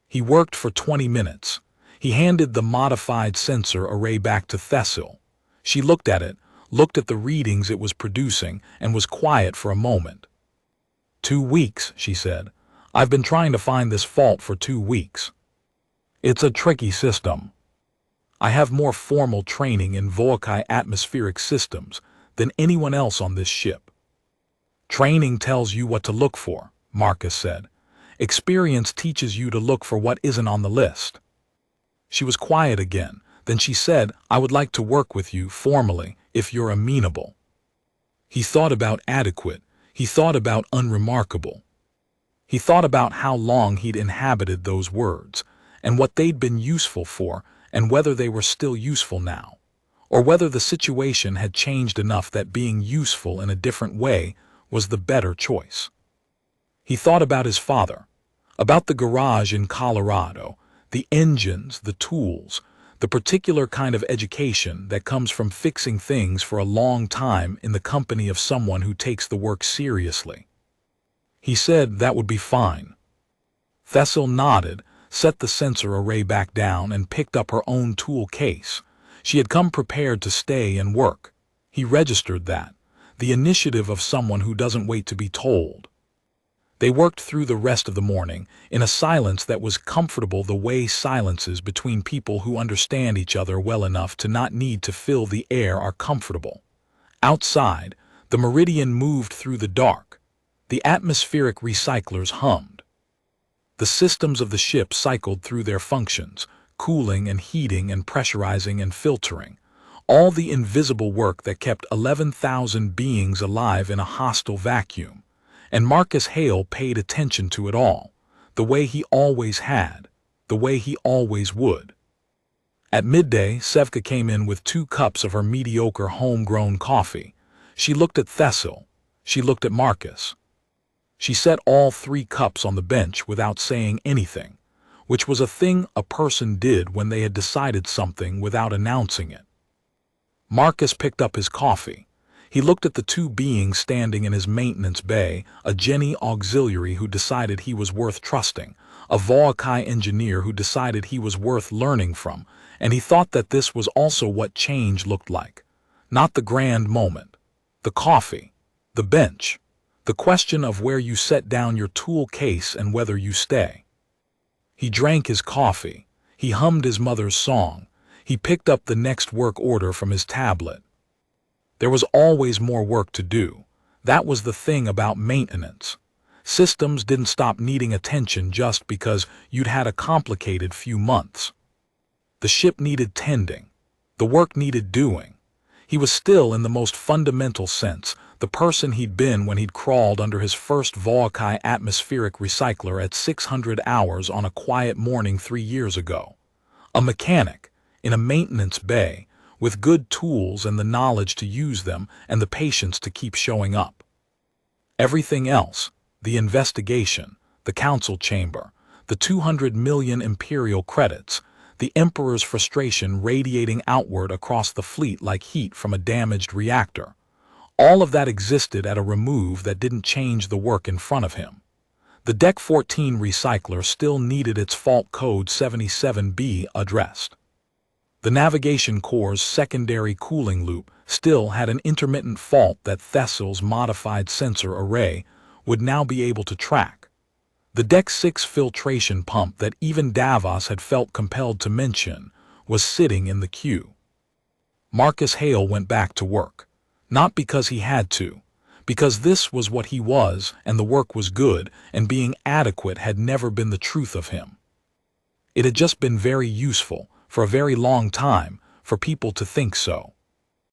He worked for 20 minutes. He handed the modified sensor array back to Thessil. She looked at it, looked at the readings it was producing, and was quiet for a moment. 2 weeks, she said. "I've been trying to find this fault for 2 weeks. It's a tricky system. I have more formal training in Volkai atmospheric systems than anyone else on this ship." "Training tells you what to look for," Marcus said. "Experience teaches you to look for what isn't on the list." She was quiet again. Then she said, "I would like to work with you formally, if you're amenable." He thought about adequate. He thought about unremarkable. He thought about how long he'd inhabited those words, and what they'd been useful for, and whether they were still useful now, or whether the situation had changed enough that being useful in a different way was the better choice. He thought about his father, about the garage in Colorado, the engines, the tools, the particular kind of education that comes from fixing things for a long time in the company of someone who takes the work seriously. He said that would be fine. Thessil nodded, set the sensor array back down, and picked up her own tool case. She had come prepared to stay and work. He registered that. The initiative of someone who doesn't wait to be told. They worked through the rest of the morning, in a silence that was comfortable, the way silences between people who understand each other well enough to not need to fill the air are comfortable. Outside, the Meridian moved through the dark. The atmospheric recyclers hummed. The systems of the ship cycled through their functions, cooling and heating and pressurizing and filtering. All the invisible work that kept 11,000 beings alive in a hostile vacuum. And Marcus Hale paid attention to it all, the way he always had, the way he always would. At midday, Sevka came in with 2 cups of her mediocre homegrown coffee. She looked at Thessil. She looked at Marcus. She set all 3 cups on the bench without saying anything, which was a thing a person did when they had decided something without announcing it. Marcus picked up his coffee. He looked at the 2 beings standing in his maintenance bay, a Jenny auxiliary who decided he was worth trusting, a Volkai engineer who decided he was worth learning from, and he thought that this was also what change looked like. Not the grand moment. The coffee. The bench. The question of where you set down your tool case and whether you stay. He drank his coffee. He hummed his mother's song. He picked up the next work order from his tablet. There was always more work to do. That was the thing about maintenance. Systems didn't stop needing attention just because you'd had a complicated few months. The ship needed tending. The work needed doing. He was still, in the most fundamental sense, the person he'd been when he'd crawled under his first Volkai atmospheric recycler at 600 hours on a quiet morning 3 years ago. A mechanic, in a maintenance bay, with good tools and the knowledge to use them and the patience to keep showing up. Everything else, the investigation, the council chamber, the 200 million imperial credits, the Emperor's frustration radiating outward across the fleet like heat from a damaged reactor, all of that existed at a remove that didn't change the work in front of him. The Deck 14 recycler still needed its fault code 77B addressed. The navigation core's secondary cooling loop still had an intermittent fault that Thessil's modified sensor array would now be able to track. The Deck 6 filtration pump that even Davos had felt compelled to mention was sitting in the queue. Marcus Hale went back to work, not because he had to, because this was what he was and the work was good, and being adequate had never been the truth of him. It had just been very useful, for a very long time, for people to think so.